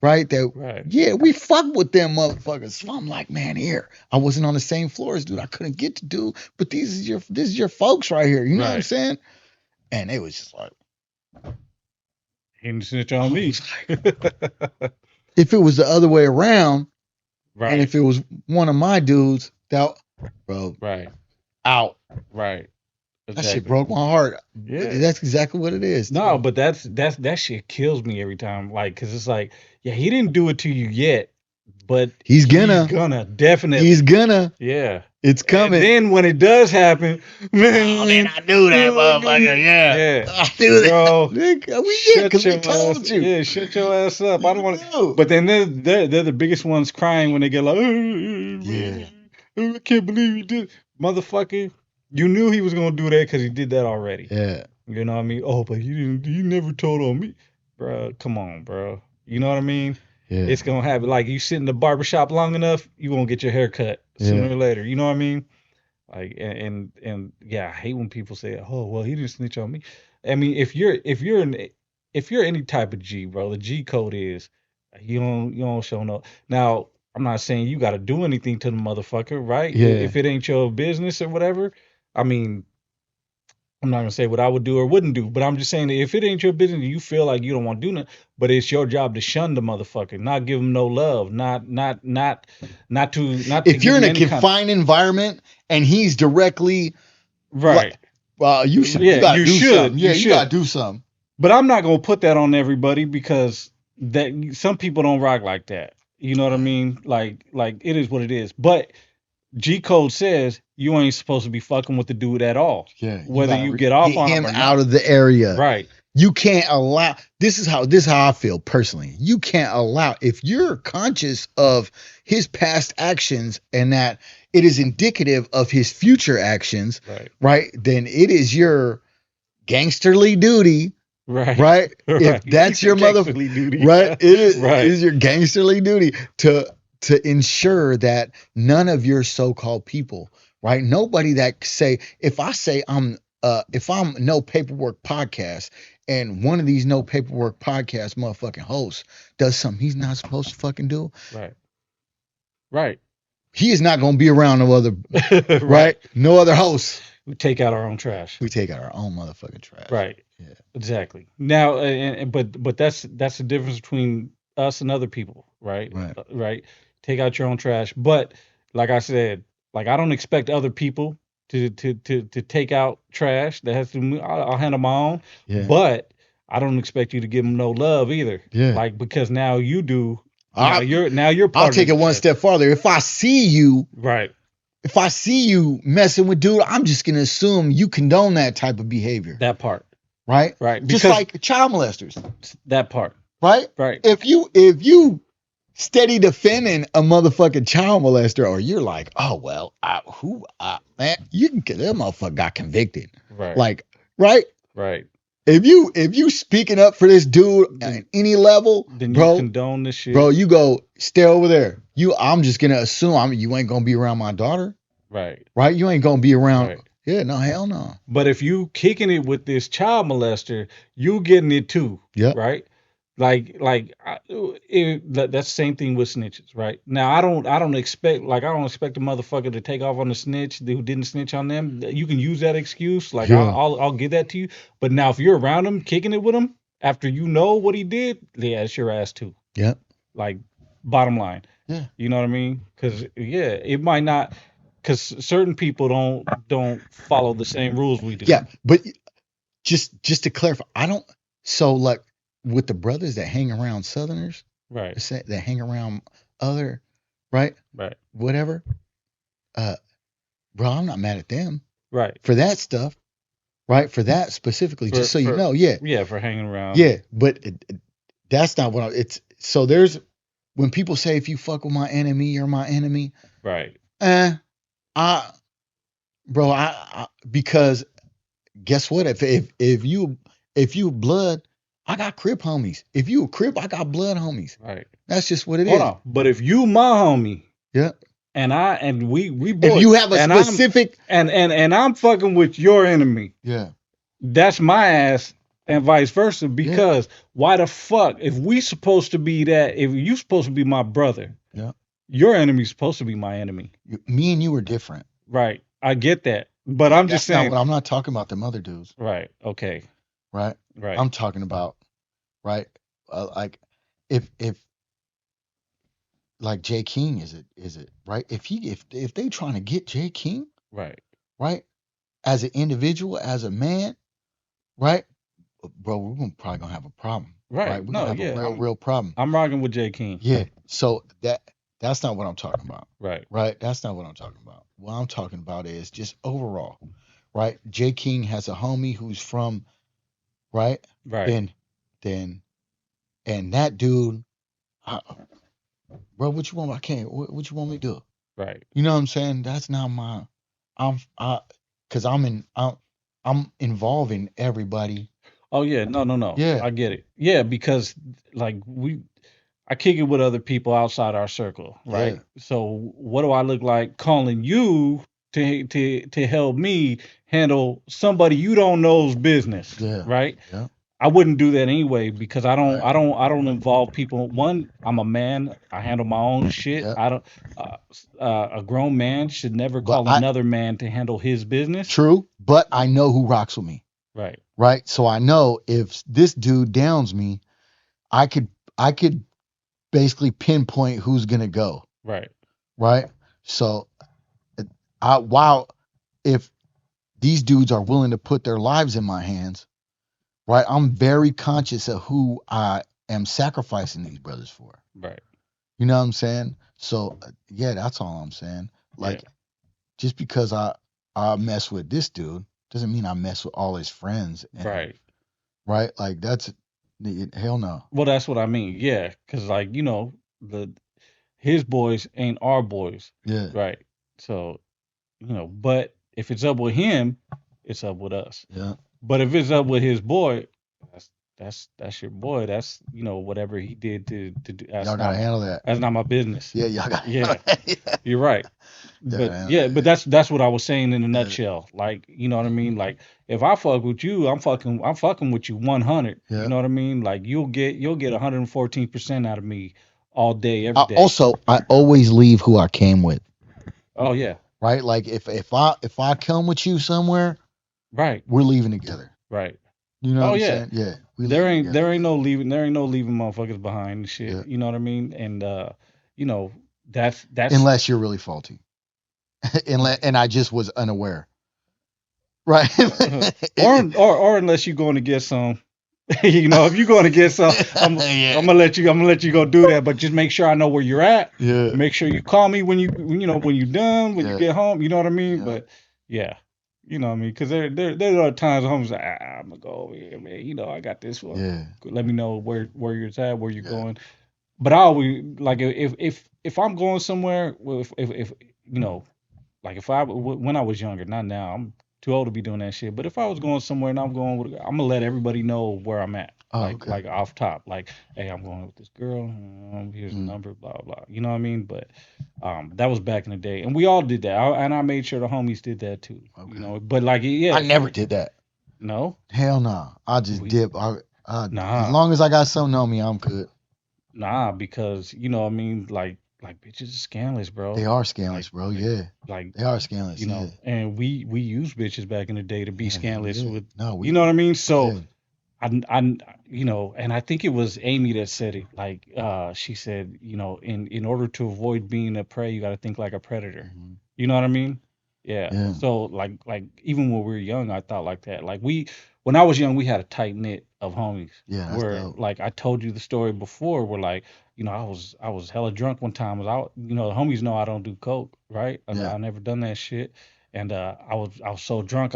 S3: right. That
S1: Right.
S3: yeah, we fuck with them motherfuckers. So I'm like, man, here. I wasn't on the same floor as dude. I couldn't get to dude, but this is your folks right here. You know what I'm
S1: Right.
S3: saying? And it was just like,
S1: He didn't snitch on me.
S3: if it was the other way around, and
S1: Right.
S3: if it was one of my dudes, that bro,
S1: Right.
S3: out.
S1: Right.
S3: That shit
S1: Exactly.
S3: broke my heart.
S1: Yeah.
S3: That's exactly what it is.
S1: No,
S3: too.
S1: but that shit kills me every time. Like, cause it's like, yeah, he didn't do it to you yet, but
S3: He's gonna.
S1: definitely.
S3: He's gonna.
S1: Yeah.
S3: It's
S1: And
S3: coming.
S1: then when it does happen, man,
S3: Oh man, I knew that motherfucker. Yeah.
S1: Yeah.
S3: I knew that.
S1: Bro,
S3: Nigga, we did
S1: shut
S3: because we
S1: your
S3: told
S1: ass.
S3: you.
S1: Yeah, shut your ass up. I don't want to.
S3: No.
S1: But then they're the biggest ones crying when they get like,
S3: Yeah.
S1: I can't believe you did, motherfucker. You knew he was gonna do that because he did that already.
S3: Yeah.
S1: You know what I mean? Oh, but he didn't. He never told on me, bro. Come on, bro. You know what I mean?
S3: Yeah.
S1: It's gonna happen. Like you sit in the barbershop long enough, you gonna get your hair cut sooner
S3: Yeah.
S1: or later. You know what I mean? Like and yeah, I hate when people say, "Oh, well, he didn't snitch on me." I mean, if you're any type of G, bro, the G code is you don't show no. Now, I'm not saying you got to do anything to the motherfucker, right?
S3: Yeah.
S1: If it ain't your business or whatever, I mean, I'm not gonna say what I would do or wouldn't do, but I'm just saying that if it ain't your business, and you feel like you don't want to do nothing, but it's your job to shun the motherfucker, not give him no love, not to
S3: If
S1: give
S3: you're in
S1: him
S3: a
S1: any kind.
S3: confined environment and he's directly
S1: Right.
S3: well, you should.
S1: Yeah,
S3: You gotta
S1: you
S3: do
S1: should,
S3: something.
S1: you
S3: Yeah, you
S1: should.
S3: gotta do something.
S1: But I'm not gonna put that on everybody because that some people don't rock like that. You know what I mean? Like it is what it is. But G code says you ain't supposed to be fucking with the dude at all.
S3: Yeah.
S1: Whether
S3: gotta
S1: you get off
S3: get
S1: on
S3: him
S1: him or
S3: out
S1: not.
S3: of the area.
S1: Right.
S3: You can't allow. This is how I feel personally. You can't allow, if you're conscious of his past actions and that it is indicative of his future actions,
S1: Right.
S3: then it is your gangsterly duty,
S1: Right.
S3: right? If
S1: Right.
S3: that's your
S1: Gangsterly duty.
S3: right, it
S1: Right.
S3: is your gangsterly duty to ensure that none of your so-called people, right? Nobody that say, if I'm No Paperwork podcast and one of these No Paperwork podcast motherfucking hosts does something he's not supposed to fucking do,
S1: Right. Right.
S3: he is not going to be around no other,
S1: Right.
S3: right? No other hosts.
S1: We take out our own trash.
S3: We take out our own motherfucking trash.
S1: Right.
S3: Yeah.
S1: Exactly. Now, but that's the difference between us and other people, right?
S3: Right.
S1: Right. Take out your own trash. But like I said, like I don't expect other people to take out trash. That has to. I'll handle my own.
S3: Yeah.
S1: But I don't expect you to give them no love either.
S3: Yeah.
S1: Like because now you do.
S3: I'll
S1: You're part.
S3: I'll take it one step farther. If I see you
S1: Right.
S3: messing with dude, I'm just gonna assume you condone that type of behavior.
S1: That part.
S3: Right?
S1: Right.
S3: Just
S1: Because
S3: like child molesters.
S1: that part.
S3: Right?
S1: Right.
S3: If you steady defending a motherfucking child molester, or you're like, oh well, man, you can get that motherfucker got convicted.
S1: Right.
S3: Like, right?
S1: Right.
S3: If you speaking up for this dude at any level,
S1: Then you
S3: bro,
S1: condone this shit.
S3: bro, you go stay over there. I'm just gonna assume you ain't gonna be around my daughter,
S1: Right.
S3: right? You ain't gonna be around.
S1: Right.
S3: Yeah, no, hell no.
S1: But if you kicking it with this child molester, you getting it too.
S3: Yep.
S1: Right. That's the same thing with snitches, right? Now I don't expect a motherfucker to take off on the snitch who didn't snitch on them. You can use that excuse, like
S3: Yeah.
S1: I'll give that to you. But now if you're around him, kicking it with him after you know what he did, yeah, it's your ass too.
S3: Yep.
S1: Like bottom line,
S2: Yeah.
S1: you know what I mean? Because yeah, it might not. Because certain people don't follow the same rules we do.
S3: Yeah, but just to clarify, I don't. So like with the brothers that hang around Southerners,
S1: Right,
S3: that hang around other, right,
S1: right,
S3: whatever. Uh, bro, I'm not mad at them
S1: right.
S3: for that stuff, right? For that specifically,
S1: For
S3: just so you
S1: for
S3: know, yeah,
S1: yeah, for hanging around.
S3: yeah. But that's not what it's. So there's when people say if you fuck with my enemy, you're my enemy.
S1: Right,
S3: I, bro, I because guess what? If you blood, I got Crip homies. If you a Crip, I got blood homies.
S1: right.
S3: That's just what it
S1: Hold
S3: is.
S1: on. But if you my homie
S3: Yeah.
S1: and we
S3: If
S1: boys
S3: you have a
S1: and I'm
S3: specific,
S1: and I'm fucking with your enemy,
S2: Yeah.
S1: that's my ass and vice versa. Because why the fuck if we supposed to be that if you supposed to be my brother,
S2: Yeah.
S1: your enemy's supposed to be my enemy.
S2: Me and you were different.
S1: Right. I get that. But I'm just
S2: That's not
S1: saying.
S2: what I'm not talking about them other dudes,
S1: Right. Okay.
S2: right?
S1: Right.
S2: I'm talking about, right? Like if like Jay King is it right? If they trying to get Jay King,
S1: right.
S2: right? As an individual, as a man, right? Bro, probably gonna have a problem,
S1: Right.
S2: right? We're
S1: No,
S2: gonna have
S1: yeah.
S2: a real problem.
S1: I'm rocking with Jay King.
S2: Yeah. So that's not what I'm talking about.
S1: Right.
S2: Right? That's not what I'm talking about. What I'm talking about is just overall, right? Jay King has a homie who's from, right?
S1: Right.
S2: Then and that dude, bro, what you want? I can't. What you want me to do?
S1: Right.
S2: You know what I'm saying? That's not my. Cause I'm involving everybody.
S1: Oh yeah, no.
S2: Yeah.
S1: I get it. Yeah, because like I kick it with other people outside our circle, right?
S2: Yeah.
S1: So what do I look like calling you to help me handle somebody you don't know's business,
S2: Yeah.
S1: right?
S2: Yeah.
S1: I wouldn't do that anyway because
S2: Right.
S1: I don't involve people. One, I'm a man. I handle my own shit.
S2: Yeah.
S1: I don't. A grown man should never
S2: But
S1: call another man to handle his business.
S2: true, but I know who rocks with me.
S1: Right.
S2: Right? So I know if this dude downs me, I could basically pinpoint who's gonna go.
S1: Right.
S2: Right? So while if these dudes are willing to put their lives in my hands, right? I'm very conscious of who I am sacrificing these brothers for.
S1: Right.
S2: You know what I'm saying? So yeah, that's all I'm saying. Like just because I mess with this dude doesn't mean I mess with all his friends.
S1: Right.
S2: Right? Like that's hell no.
S1: Well, that's what I mean. Yeah, because like his boys ain't our boys.
S2: Yeah.
S1: Right. So but if it's up with him, it's up with us.
S2: Yeah.
S1: But if it's up with his boy, that's your boy. That's whatever he did to do.
S2: Y'all gotta handle that.
S1: That's not my business.
S2: Yeah, y'all got.
S1: Yeah, you're right. But that's what I was saying in a nutshell. Like, you know what I mean? Like, if I fuck with you, I'm fucking with you 100.
S2: Yeah.
S1: You know what I mean? Like, you'll get 114% out of me all day, every day.
S2: Also, I always leave who I came with.
S1: Oh yeah.
S2: Right? Like if I come with you somewhere,
S1: right,
S2: we're leaving together.
S1: Right.
S2: You know what I'm saying? Yeah.
S1: There ain't no leaving motherfuckers behind and shit.
S2: Yeah.
S1: You know what I mean? And that's
S2: unless you're really faulty. and I just was unaware. Right.
S1: or unless you're going to get some. If you're going to get some, I'm gonna let you go do that. But just make sure I know where you're at.
S2: Yeah.
S1: Make sure you call me when you're done, when you get home. You know what I mean?
S2: Yeah.
S1: But yeah, you know what I mean? Because there are times homies like, I'm gonna go over here, man. I got this one.
S2: Yeah.
S1: Let me know where you're at, where you're going. But I always like if I'm going somewhere, if like when I was younger, not now. I'm too old to be doing that shit. But if I was going somewhere and I'm gonna let everybody know where I'm at. Like off top. Like, hey, I'm going with this girl. Here's the number, blah blah. You know what I mean? But that was back in the day, and we all did that. And I made sure the homies did that too.
S2: Okay.
S1: But like, yeah,
S2: I never did that.
S1: No.
S2: Hell no. I just dip. As
S1: Nah,
S2: long as I got something on me, I'm good.
S1: nah, because you know, what I mean, like bitches are scandalous,
S2: They
S1: bro.
S2: are
S1: Like,
S2: scandalous, bro.
S1: like,
S2: Yeah,
S1: like,
S2: they are scandalous.
S1: you
S2: Yeah,
S1: know, and we used bitches back in the day to be
S2: yeah,
S1: scandalous
S2: yeah.
S1: with,
S2: No,
S1: you know what I mean? So
S2: yeah,
S1: I, you know, and I think it was Amy that said it. Like, she said, you know, in order to avoid being a prey, you got to think like a predator.
S2: mhm,
S1: You know what I mean? Yeah.
S2: yeah,
S1: So like even when we were young, I thought like that. Like when I was young, we had a tight knit of homies.
S2: yeah. That's
S1: Where
S2: dope.
S1: like I told you the story before, where like you know I was hella drunk one time. Was out, you know, the homies know I don't do coke, right?
S2: Yeah,
S1: I never done that shit, and I was so drunk.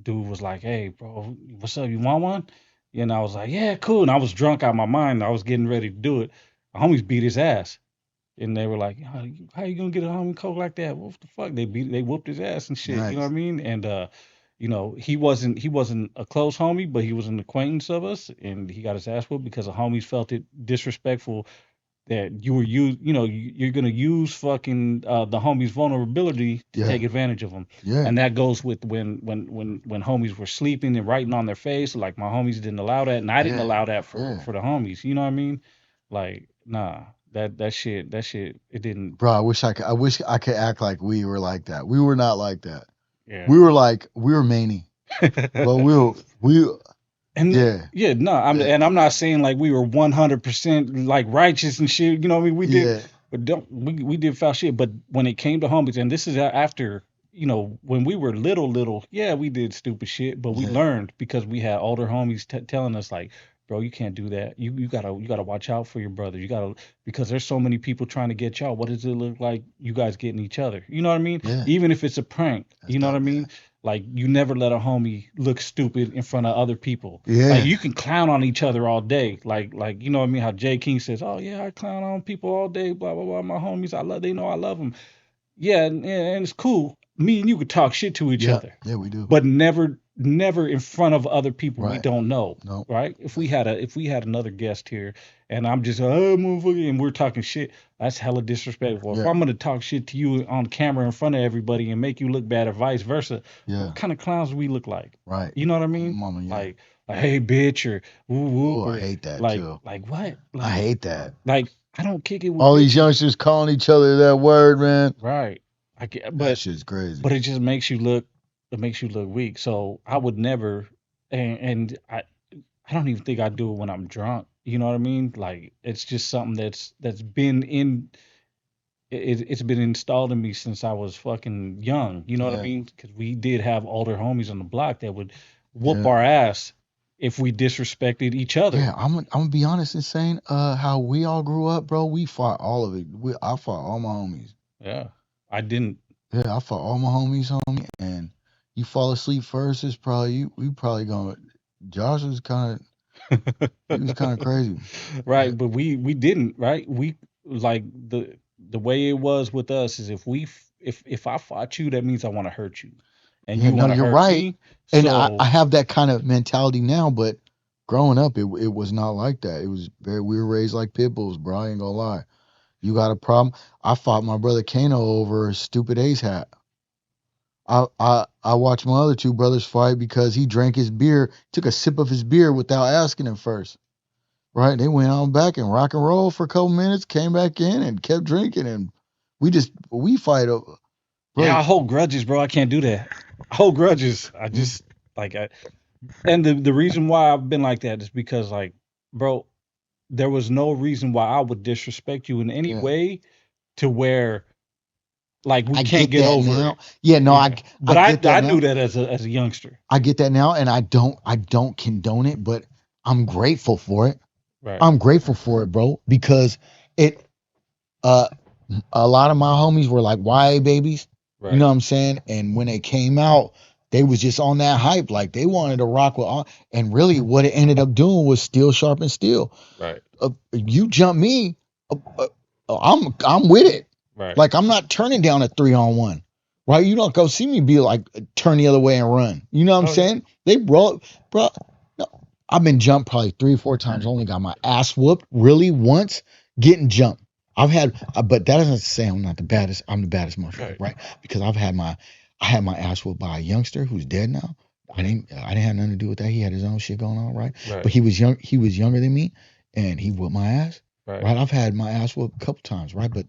S1: Dude was like, "Hey, bro, what's up? You want one?" And I was like, "Yeah, cool." And I was drunk out of my mind. I was getting ready to do it. My homies beat his ass. And they were like, how you gonna get a homie coke like that? What the fuck? They whooped his ass and shit. You know what I
S2: nice.
S1: mean? And you know, he wasn't a close homie, but he was an acquaintance of us, and he got his ass whooped because the homies felt it disrespectful that you know, you're gonna use fucking the homie's vulnerability to
S2: Yeah,
S1: take advantage of him.
S2: yeah,
S1: And that goes with when homies were sleeping and writing on their face. Like my homies didn't allow that, and I didn't
S2: yeah,
S1: allow that
S2: yeah.
S1: for the homies. You know what I mean? Like, nah, that shit, it didn't.
S2: Bro, I wish I could act like we were like that. We were not like that.
S1: Yeah.
S2: We were many. But we
S1: And
S2: yeah,
S1: yeah, no,
S2: yeah,
S1: I'm not saying like we were 100% like righteous and shit. You know what I mean? We did,
S2: yeah,
S1: but don't we did foul shit. But when it came to homies, and this is after, you know, when we were little, yeah, we did stupid shit, but we
S2: yeah,
S1: learned because we had older homies telling us like, bro, you can't do that. You gotta watch out for your brother. You gotta, because there's so many people trying to get y'all. What does it look like you guys getting each other? You know what I mean?
S2: yeah.
S1: Even if it's a prank,
S2: That's
S1: you know what I
S2: dope. Yeah.
S1: mean? Like you never let a homie look stupid in front of other people. Like
S2: Yeah.
S1: you can clown on each other all day. Like you know what I mean? How Jay King says, "Oh yeah, I clown on people all day." Blah blah blah. My homies, they know I love them. Yeah, and it's cool. Me and you could talk shit to each
S2: Yeah.
S1: other,
S2: Yeah, we do.
S1: but never in front of other people we
S2: Right.
S1: don't know.
S2: No.
S1: Right? If we had another guest here, and I'm just motherfucker, and we're talking shit, that's hella disrespectful. If
S2: Yeah.
S1: I'm gonna talk shit to you on camera in front of everybody and make you look bad, or vice versa,
S2: Yeah.
S1: what kind of clowns do we look like?
S2: Right.
S1: You know what I mean?
S2: Mama, yeah.
S1: Like hey bitch, or whoop whoop,
S2: Oh, I
S1: or
S2: hate that too.
S1: like what?
S2: I hate that.
S1: Like I don't kick it with
S2: All these
S1: bitches.
S2: youngsters calling each other that word, man.
S1: Right. I get,
S2: That shit's crazy.
S1: but it makes you look weak. So I would never, and I don't even think I do it when I'm drunk. You know what I mean? Like it's just something that's been it's been installed in me since I was fucking young. You know what I
S2: Yeah.
S1: mean? Because we did have older homies on the block that would whoop
S2: Yeah.
S1: our ass if we disrespected each other.
S2: Yeah, I'm gonna be honest and saying, how we all grew up, bro. We fought all of it. I fought all my homies.
S1: Yeah, I didn't.
S2: Yeah, I fought all my homies, homie. And you fall asleep first, it's probably you. We probably gonna. Josh was kind of. He was kind of crazy. Yeah,
S1: Right, but we didn't, right? We like the way it was with us is if I fought you, that means I want to hurt you, and
S2: yeah.
S1: you
S2: No,
S1: want to
S2: you're
S1: hurt
S2: right.
S1: me.
S2: And I
S1: So
S2: have that kind of mentality now, but growing up, it was not like that. It was very. We were raised like pit bulls, bro. I ain't gonna lie. You got a problem? I fought my brother Kano over a stupid ace hat. I watched my other two brothers fight because he drank his beer, took a sip of his beer without asking him first. Right? They went on back and rock and roll for a couple minutes, came back in and kept drinking, and we fight over,
S1: yeah,
S2: bro.
S1: I hold grudges, bro. I can't do that. I hold grudges. I
S2: Yeah,
S1: just like and the reason why I've been like that is because like, bro, there was no reason why I would disrespect you in any
S2: yeah.
S1: way to where like we
S2: I
S1: can't
S2: get
S1: get
S2: that
S1: over
S2: now.
S1: it.
S2: Yeah, no,
S1: Yeah,
S2: I
S1: but
S2: get that
S1: I knew
S2: now.
S1: that as a youngster.
S2: I get that now, and I don't condone it, but I'm grateful for it.
S1: Right,
S2: I'm grateful for it, bro, because it uh a lot of my homies were like YA babies, you know
S1: right,
S2: what I'm saying? And when they came out, they was just on that hype, like they wanted to rock with all. And really, what it ended up doing was steel sharpen steel.
S1: right,
S2: You jump me, uh, uh, I'm with it.
S1: right.
S2: Like I'm not turning down a 3-on-1, right? You don't go see me be like turn the other way and run. You know what I'm
S1: Oh yeah.
S2: saying? They bro. No, I've been jumped probably 3 or 4 times. Only got my ass whooped really once getting jumped. I've had, but that doesn't say I'm not the baddest. I'm the baddest motherfucker,
S1: Right.
S2: right? Because I had my ass whooped by a youngster who's dead now.
S3: I didn't have nothing to do with that. He had his own shit going on, right?
S1: Right.
S3: But he was younger than me, and he whooped my ass.
S1: Right.
S3: Right. I've had my ass whooped a couple times, right? But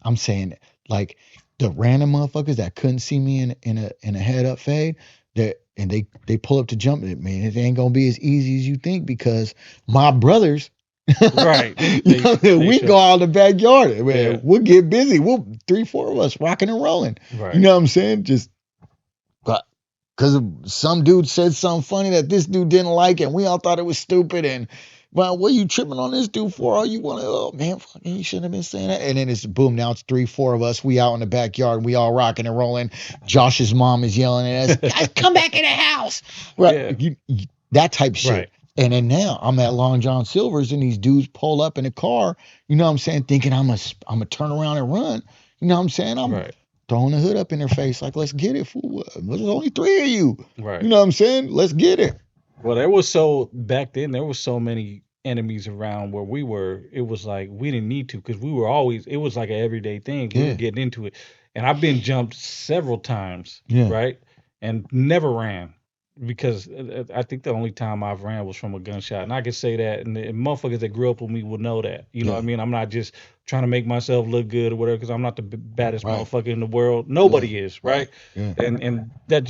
S3: I'm saying, like, the random motherfuckers that couldn't see me in a head up fade, and they pull up to jump at me. It ain't gonna be as easy as you think, because my brothers,
S1: Right.
S3: you know, we
S1: show.
S3: go out in the backyard, man.
S1: Yeah.
S3: We'll get busy. We'll 3-4 of us rocking and rolling.
S1: Right.
S3: You know what I'm saying? Just because some dude said something funny that this dude didn't like, and we all thought it was stupid. And, well, what are you tripping on this dude for? Oh, you want to? Oh man, fucking, you shouldn't have been saying that. And then it's boom. Now it's 3-4 of us. We out in the backyard. We all rocking and rolling. Josh's mom is yelling at us, "Guys, come back in the house!" Right?
S1: Yeah.
S3: That type shit.
S1: Right.
S3: And then now I'm at Long John Silver's, and these dudes pull up in a car. You know what I'm saying? Thinking I'm a turn around and run. You know what I'm saying? I'm
S1: Right.
S3: throwing the hood up in their face, like, let's get it, fool. There's only 3 of you.
S1: Right.
S3: You know what I'm saying? Let's get it.
S1: Well, back then there was so many enemies around where we were. It was like we didn't need to, because we were always. It was like an everyday thing. We
S3: Yeah.
S1: were getting into it, and I've been jumped several times.
S3: Yeah.
S1: Right. And never ran, because I think the only time I've ran was from a gunshot, and I can say that, and the motherfuckers that grew up with me will know that. You know
S3: Yeah.
S1: what I mean? I'm not just trying to make myself look good or whatever, because I'm not the baddest
S3: Right.
S1: motherfucker in the world. Nobody is, right?
S3: Yeah.
S1: And that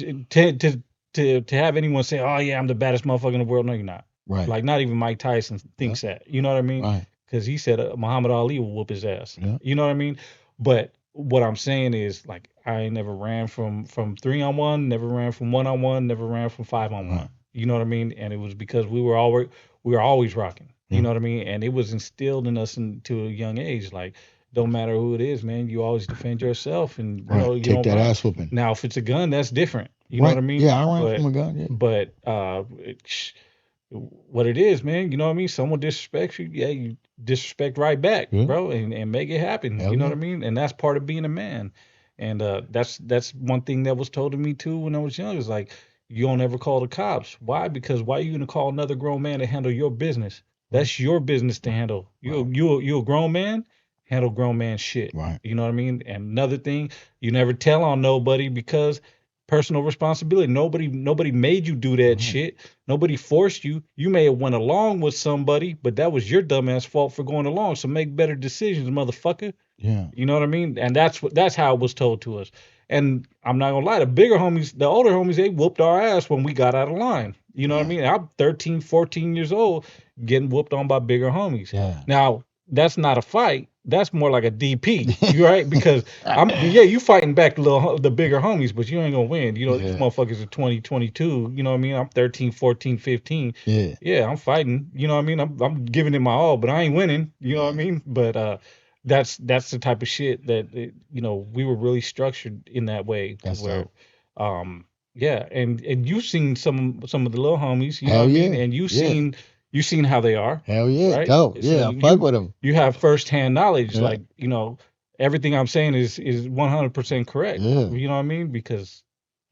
S1: to have anyone say, "Oh yeah, I'm the baddest motherfucker in the world," no, you're not.
S3: Right.
S1: Like, not even Mike Tyson thinks that. You know what I mean?
S3: Right.
S1: Because he said Muhammad Ali will whoop his ass.
S3: Yeah.
S1: You know what I mean? But what I'm saying is, like, I ain't never ran from 3-on-1, never ran from 1-on-1, never ran from 5-on-1.
S3: Right.
S1: You know what I mean? And it was because we were always rocking. You
S3: Yeah.
S1: know what I mean? And it was instilled in us to a young age. Like, don't matter who it is, man. You always defend yourself, and you
S3: Right.
S1: know you
S3: Take
S1: don't
S3: that
S1: run.
S3: ass whooping.
S1: Now, if it's a gun, that's different. You know
S3: Right.
S1: what I mean?
S3: Yeah, I ran
S1: But
S3: from a gun. Yeah.
S1: but what it is, man, you know what I mean? Someone disrespects you, yeah, you disrespect right back,
S3: Yeah.
S1: bro, and make it happen.
S3: Hell
S1: You know
S3: yeah.
S1: what I mean? And that's part of being a man. And that's one thing that was told to me too when I was young. Is like, you don't ever call the cops. Why? Because why are you gonna call another grown man to handle your business? That's your business to handle. You a grown man, handle grown man shit.
S3: Right.
S1: You know what I mean? And another thing, you never tell on nobody, because personal responsibility. Nobody made you do that
S3: Right.
S1: shit. Nobody forced you. You may have went along with somebody, but that was your dumbass fault for going along. So make better decisions, motherfucker.
S3: Yeah.
S1: You know what I mean? And that's how it was told to us. And I'm not gonna lie, the older homies, they whooped our ass when we got out of line. You know what I mean? I'm 13, 14 years old, getting whooped on by bigger homies.
S3: Yeah.
S1: Now, that's not a fight. That's more like a DP, right? Because you fighting back the bigger homies, but you ain't gonna win. You know, these
S3: Yeah.
S1: motherfuckers are 20, 22. You know what I mean? I'm 13, 14, 15.
S3: Yeah.
S1: Yeah, I'm fighting. You know what I mean? I'm giving it my all, but I ain't winning. You know what I mean? But that's the type of shit that we were really structured in that way.
S3: That's
S1: where
S3: dope.
S1: yeah, and you've seen some of the little homies, you know
S3: Hell
S1: what I mean?
S3: yeah.
S1: And you've
S3: Yeah.
S1: seen how they are,
S3: Hell yeah.
S1: right?
S3: Dope.
S1: So
S3: Yeah. I fuck with them.
S1: you have firsthand knowledge,
S3: Yeah.
S1: like, everything I'm saying is 100% correct.
S3: Yeah.
S1: You know what I mean? Because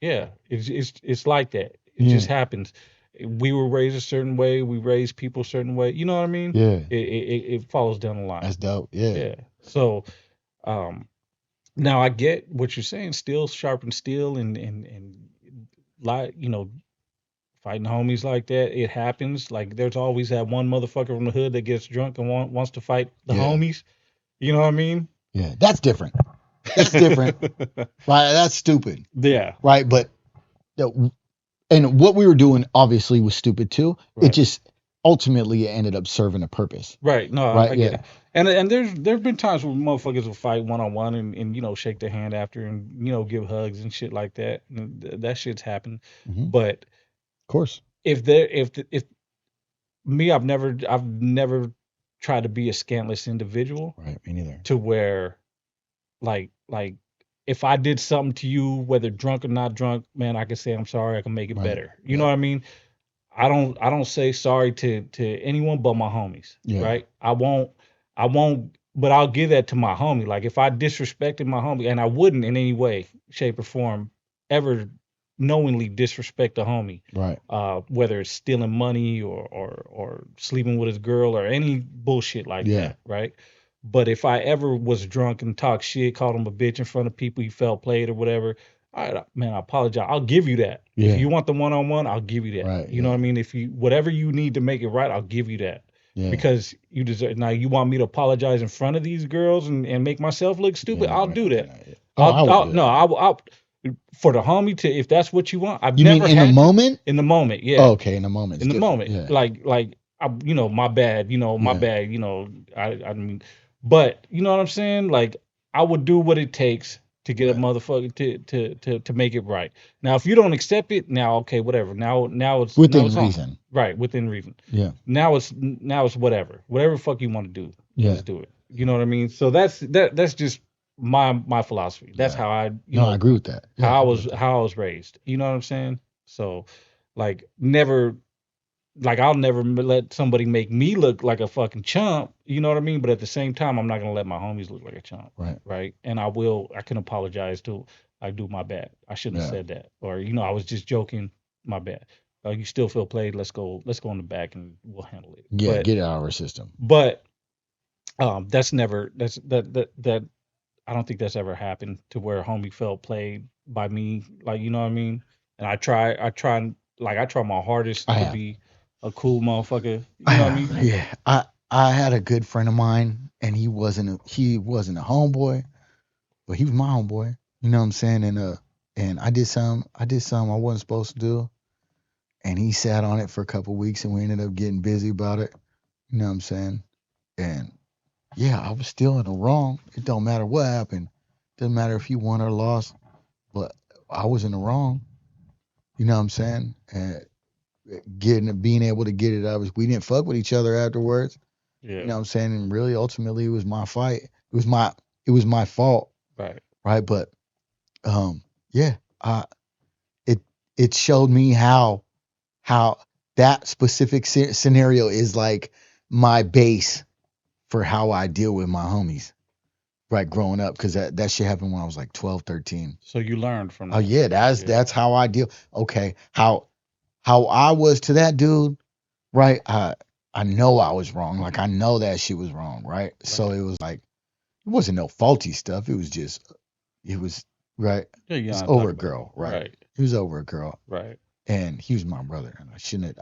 S1: yeah, it's like that. It just happens. We were raised a certain way. We raised people a certain way. You know what I mean?
S3: Yeah.
S1: It follows down the line.
S3: That's dope. Yeah.
S1: Yeah. So, now I get what you're saying. Steel sharpens steel, and like, fighting homies like that, it happens. Like, there's always that one motherfucker from the hood that gets drunk and wants to fight the
S3: Yeah.
S1: homies. You know what I mean?
S3: Yeah. That's different. That's different. Right. That's stupid.
S1: Yeah.
S3: Right. But and what we were doing obviously was stupid too.
S1: Right.
S3: It just ultimately ended up serving a purpose.
S1: Right. No,
S3: Right,
S1: I get
S3: yeah.
S1: it. And there've been times where motherfuckers will fight 1-on-1 and shake their hand after, and give hugs and shit like that. And that shit's happened.
S3: Mhm.
S1: But
S3: Of course.
S1: if me, I've never tried to be a scantless individual,
S3: Right. Me neither.
S1: to where, like if I did something to you, whether drunk or not drunk, man, I can say I'm sorry. I can make it
S3: Right.
S1: better. You know what I mean? I don't say sorry to anyone but my homies.
S3: Yeah.
S1: Right? I won't, but I'll give that to my homie. Like, if I disrespected my homie, and I wouldn't in any way, shape, or form ever knowingly disrespect a homie,
S3: Right.
S1: whether it's stealing money or sleeping with his girl or any bullshit like
S3: Yeah.
S1: that, right? But if I ever was drunk and talked shit, called him a bitch in front of people, he felt played or whatever, all right, man, I apologize. I'll give you that.
S2: Yeah.
S1: If you want the one-on-one, I'll give you that.
S2: Right,
S1: You know
S2: yeah.
S1: what I mean? If you whatever you need to make it right, I'll give you that.
S2: Yeah.
S1: Because you deserve. Now you want me to apologize in front of these girls and make myself look stupid?
S2: Yeah,
S1: I'll
S2: right,
S1: do that.
S2: yeah. Oh, I would do
S1: No,
S2: that.
S1: I'll for the homie to if that's what you want. I've
S2: You mean
S1: never
S2: in the
S1: had to-
S2: moment?
S1: in the moment, yeah.
S2: Oh, okay, in the moment. It's
S1: In the
S2: different.
S1: moment,
S2: Yeah.
S1: like I, my bad, my
S2: Yeah.
S1: bad, I mean, but you know what I'm saying? Like I would do what it takes to get a
S2: Right.
S1: motherfucker to make it right. Now, if you don't accept it, now okay, whatever. Now it's
S2: Within
S1: on.
S2: reason.
S1: Right, within reason.
S2: Yeah.
S1: Now it's whatever the fuck you want to do.
S2: Yeah.
S1: Just do it. You know what I mean? So that's just my philosophy. That's
S2: Yeah.
S1: how I
S2: I agree with that. Yeah,
S1: how
S2: I agree with that.
S1: I was raised. You know what I'm saying? So like never like I'll never let somebody make me look like a fucking chump. You know what I mean? But at the same time, I'm not gonna let my homies look like a chump.
S2: Right.
S1: Right. And I can apologize to. I do my bad. I shouldn't have
S2: Yeah.
S1: said that. Or I was just joking. My bad. You still feel played. Let's go in the back and we'll handle it.
S2: Yeah,
S1: But
S2: get it out of our system.
S1: but that's never that I don't think that's ever happened to where a homie felt played by me. Like you know what I mean? And I try my hardest
S2: I
S1: to
S2: have.
S1: be a cool motherfucker. You know what I mean?
S2: Yeah. I had a good friend of mine, and he wasn't a homeboy, but he was my homeboy. You know what I'm saying? And I did something I wasn't supposed to do, and he sat on it for a couple weeks, and we ended up getting busy about it. You know what I'm saying? And yeah, I was still in the wrong. It don't matter what happened. Doesn't matter if he won or lost, but I was in the wrong. You know what I'm saying? And being able to get it out. We didn't fuck with each other afterwards.
S1: Yeah.
S2: You know what I'm saying? And really, ultimately, it was my fight. It was my fault.
S1: Right.
S2: Right. But yeah, it showed me how that specific scenario is like my base for how I deal with my homies. Right, growing up, because that shit happened when I was like 12, 13.
S1: So you learned from that.
S2: Oh yeah, that's how I deal. Okay, how I was to that dude, right? I know I was wrong. Like I know that shit was wrong, right? So it was like it wasn't no faulty stuff. It was right.
S1: Yeah,
S2: It's
S1: yeah,
S2: over a girl, right?
S1: Right.
S2: He was over a girl,
S1: Right.
S2: and he was my brother, and I shouldn't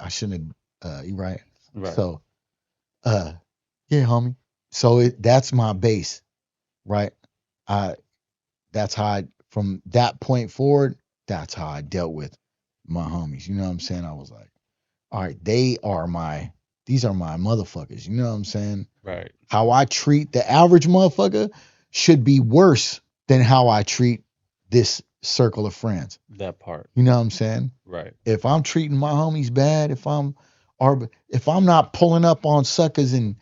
S2: you right?
S1: Right.
S2: So yeah, homie. So that's my base, right? That's how from that point forward, that's how I dealt with my homies. You know what I'm saying? I was like, all right, these are my motherfuckers. You know what I'm saying?
S1: Right.
S2: How I treat the average motherfucker should be worse than how I treat this circle of friends.
S1: That part.
S2: You know what I'm saying?
S1: Right.
S2: If I'm treating my homies bad, if I'm not pulling up on suckers and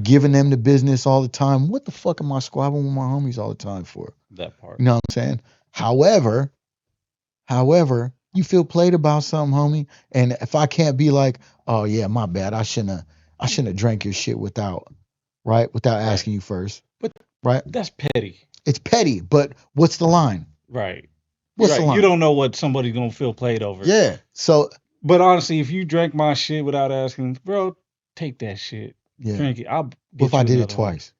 S2: giving them the business all the time, what the fuck am I squabbling with my homies all the time for?
S1: That part.
S2: You know what I'm saying? However, you feel played about something, homie, and if I can't be like, oh yeah, my bad, I shouldn't have drank your shit without asking you first.
S1: But
S2: right?
S1: That's petty.
S2: It's petty, but what's the line?
S1: Right.
S2: What's the line?
S1: You don't know what somebody's gonna feel played over.
S2: Yeah. So
S1: but honestly, if you drank my shit without asking, bro, take that shit.
S2: Yeah.
S1: Drink it.
S2: What if I did it twice?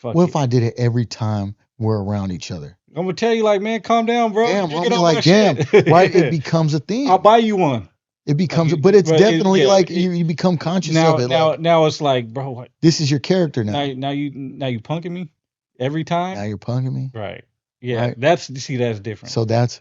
S2: What if I did it every time we're around each other?
S1: I'm gonna tell you, like, man, calm down, bro.
S2: Damn, I'm like, damn, right? It becomes a thing.
S1: I'll buy you one.
S2: It becomes, but it's definitely like you become conscious of it.
S1: Now it's like, bro, what?
S2: This is your character now.
S1: Now you punking me every time.
S2: Now you're punking me.
S1: Right. Yeah.
S2: Right?
S1: That's different.
S2: So that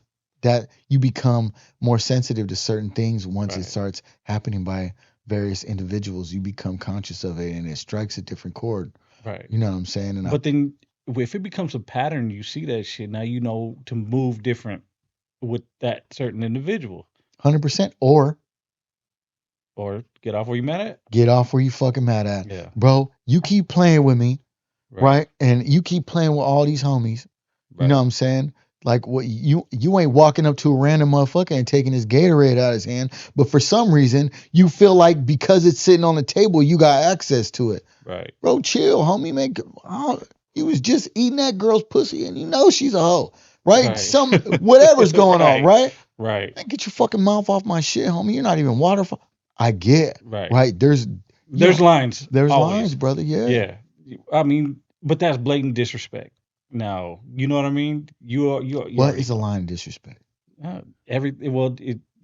S2: you become more sensitive to certain things once it starts happening by various individuals. You become conscious of it, and it strikes a different chord.
S1: Right.
S2: You know what I'm saying? And
S1: but then if it becomes a pattern, you see that shit. Now you know to move different with that certain individual.
S2: 100%. Or
S1: get off where you mad at.
S2: Get off where you fucking mad at.
S1: Yeah.
S2: Bro, you keep playing with me, right? And you keep playing with all these homies. Right. You know what I'm saying? Like what you ain't walking up to a random motherfucker and taking his Gatorade out of his hand, but for some reason you feel like because it's sitting on the table, you got access to it.
S1: Right.
S2: Bro, chill, homie, man. You was just eating that girl's pussy and you know she's a hoe. Right? Some whatever's going on, right?
S1: Right.
S2: Man, get your fucking mouth off my shit, homie. You're not even waterfall. I get. Right. There's
S1: lines.
S2: There's always lines, brother. Yeah.
S1: Yeah. I mean, but that's blatant disrespect. Now, you know what I mean. You
S3: What
S1: already
S3: is a line of disrespect?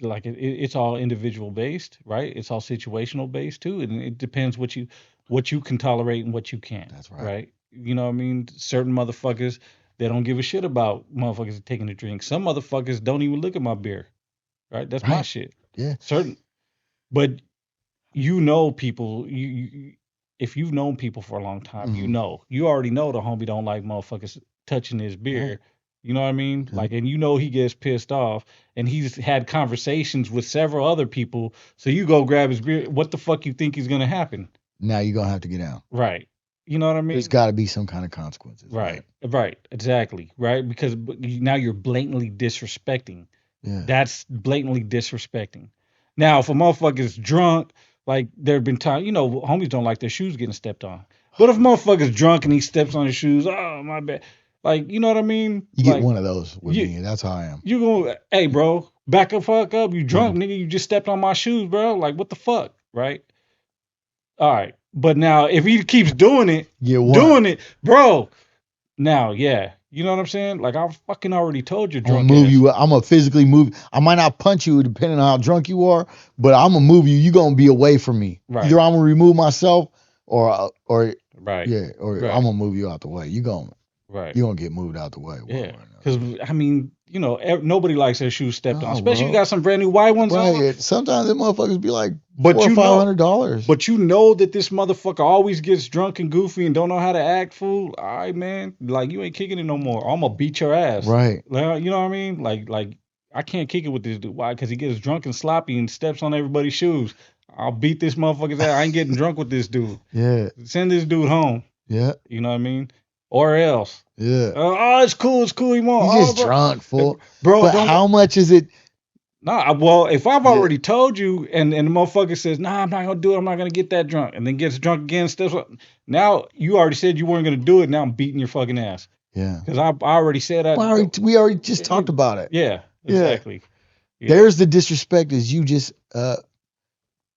S1: it's all individual based, right? It's all situational based too, and it depends what you can tolerate and what you can't.
S3: That's right.
S1: Right? You know what I mean? Certain motherfuckers, they don't give a shit about motherfuckers taking a drink. Some motherfuckers don't even look at my beer. Right? That's my
S3: Right.
S1: shit.
S3: Yeah.
S1: Certain, but you know people. If you've known people for a long time,
S3: Mhm.
S1: you already know the homie don't like motherfuckers touching his beer.
S3: Right.
S1: You know what I mean?
S3: Yeah.
S1: Like, and you know he gets pissed off, and he's had conversations with several other people. So you go grab his beer. What the fuck you think is gonna happen?
S3: Now you're gonna have to get out.
S1: Right? You know what I
S3: There's
S1: mean?
S3: got to be some kind of consequences.
S1: Right. Right. Exactly. Right. Because now you're blatantly disrespecting.
S3: Yeah.
S1: That's blatantly disrespecting. Now, if a motherfucker's drunk, like there have been times, homies don't like their shoes getting stepped on. But if a motherfucker's drunk and he steps on his shoes, oh my bad. Like, you know what I mean?
S3: You get
S1: Like
S3: one of those with
S1: you
S3: me. That's how I am.
S1: you go, hey bro, back the fuck up. You drunk,
S3: Mhm.
S1: nigga, you just stepped on my shoes, bro. Like what the fuck? Right? All right. But now if he keeps
S3: Get one.
S1: doing it, bro, now, yeah. You know what I'm saying? Like I fucking already told you,
S3: I'm gonna
S1: drunk
S3: move
S1: ass.
S3: you. I'm gonna physically move. I might not punch you depending on how drunk you are, but I'm gonna move you. You're gonna be away from me.
S1: Right.
S3: Either I'm gonna remove myself, or
S1: Right.
S3: yeah, or
S1: Right.
S3: I'm gonna move you out the way. You're gonna get moved out the way. one
S1: Yeah.
S3: way or another.
S1: Because I mean, nobody likes their shoes stepped on,
S3: No,
S1: especially you
S3: bro.
S1: got some brand new white ones on.
S3: Right. Sometimes the motherfuckers be like
S1: But
S3: $400 or
S1: you know,
S3: $500.
S1: but you know that this motherfucker always gets drunk and goofy and don't know how to act, fool. All right, man. Like you ain't kicking it no more. I'm gonna beat your ass.
S3: Right.
S1: Like, you know what I mean? Like I can't kick it with this dude. Why? Because he gets drunk and sloppy and steps on everybody's shoes. I'll beat this motherfucker's ass. I ain't getting drunk with this dude.
S3: Yeah.
S1: Send this dude home.
S3: Yeah.
S1: You know what I mean? Or else.
S3: Yeah.
S1: Oh, it's cool. It's cool. He won't.
S3: He's
S1: Oh,
S3: just
S1: bro.
S3: drunk, fool.
S1: Bro,
S3: But
S1: don't.
S3: how much is it?
S1: Nah, well, if I've
S3: Yeah.
S1: already told you and the motherfucker says, nah, I'm not gonna do it, I'm not gonna get that drunk, and then gets drunk again, steps up, now you already said you weren't gonna do it, now I'm beating your fucking ass.
S3: Yeah.
S1: Because I already said that.
S3: We already just talked about it.
S1: Yeah,
S3: Yeah.
S1: exactly. Yeah.
S3: There's the disrespect is you just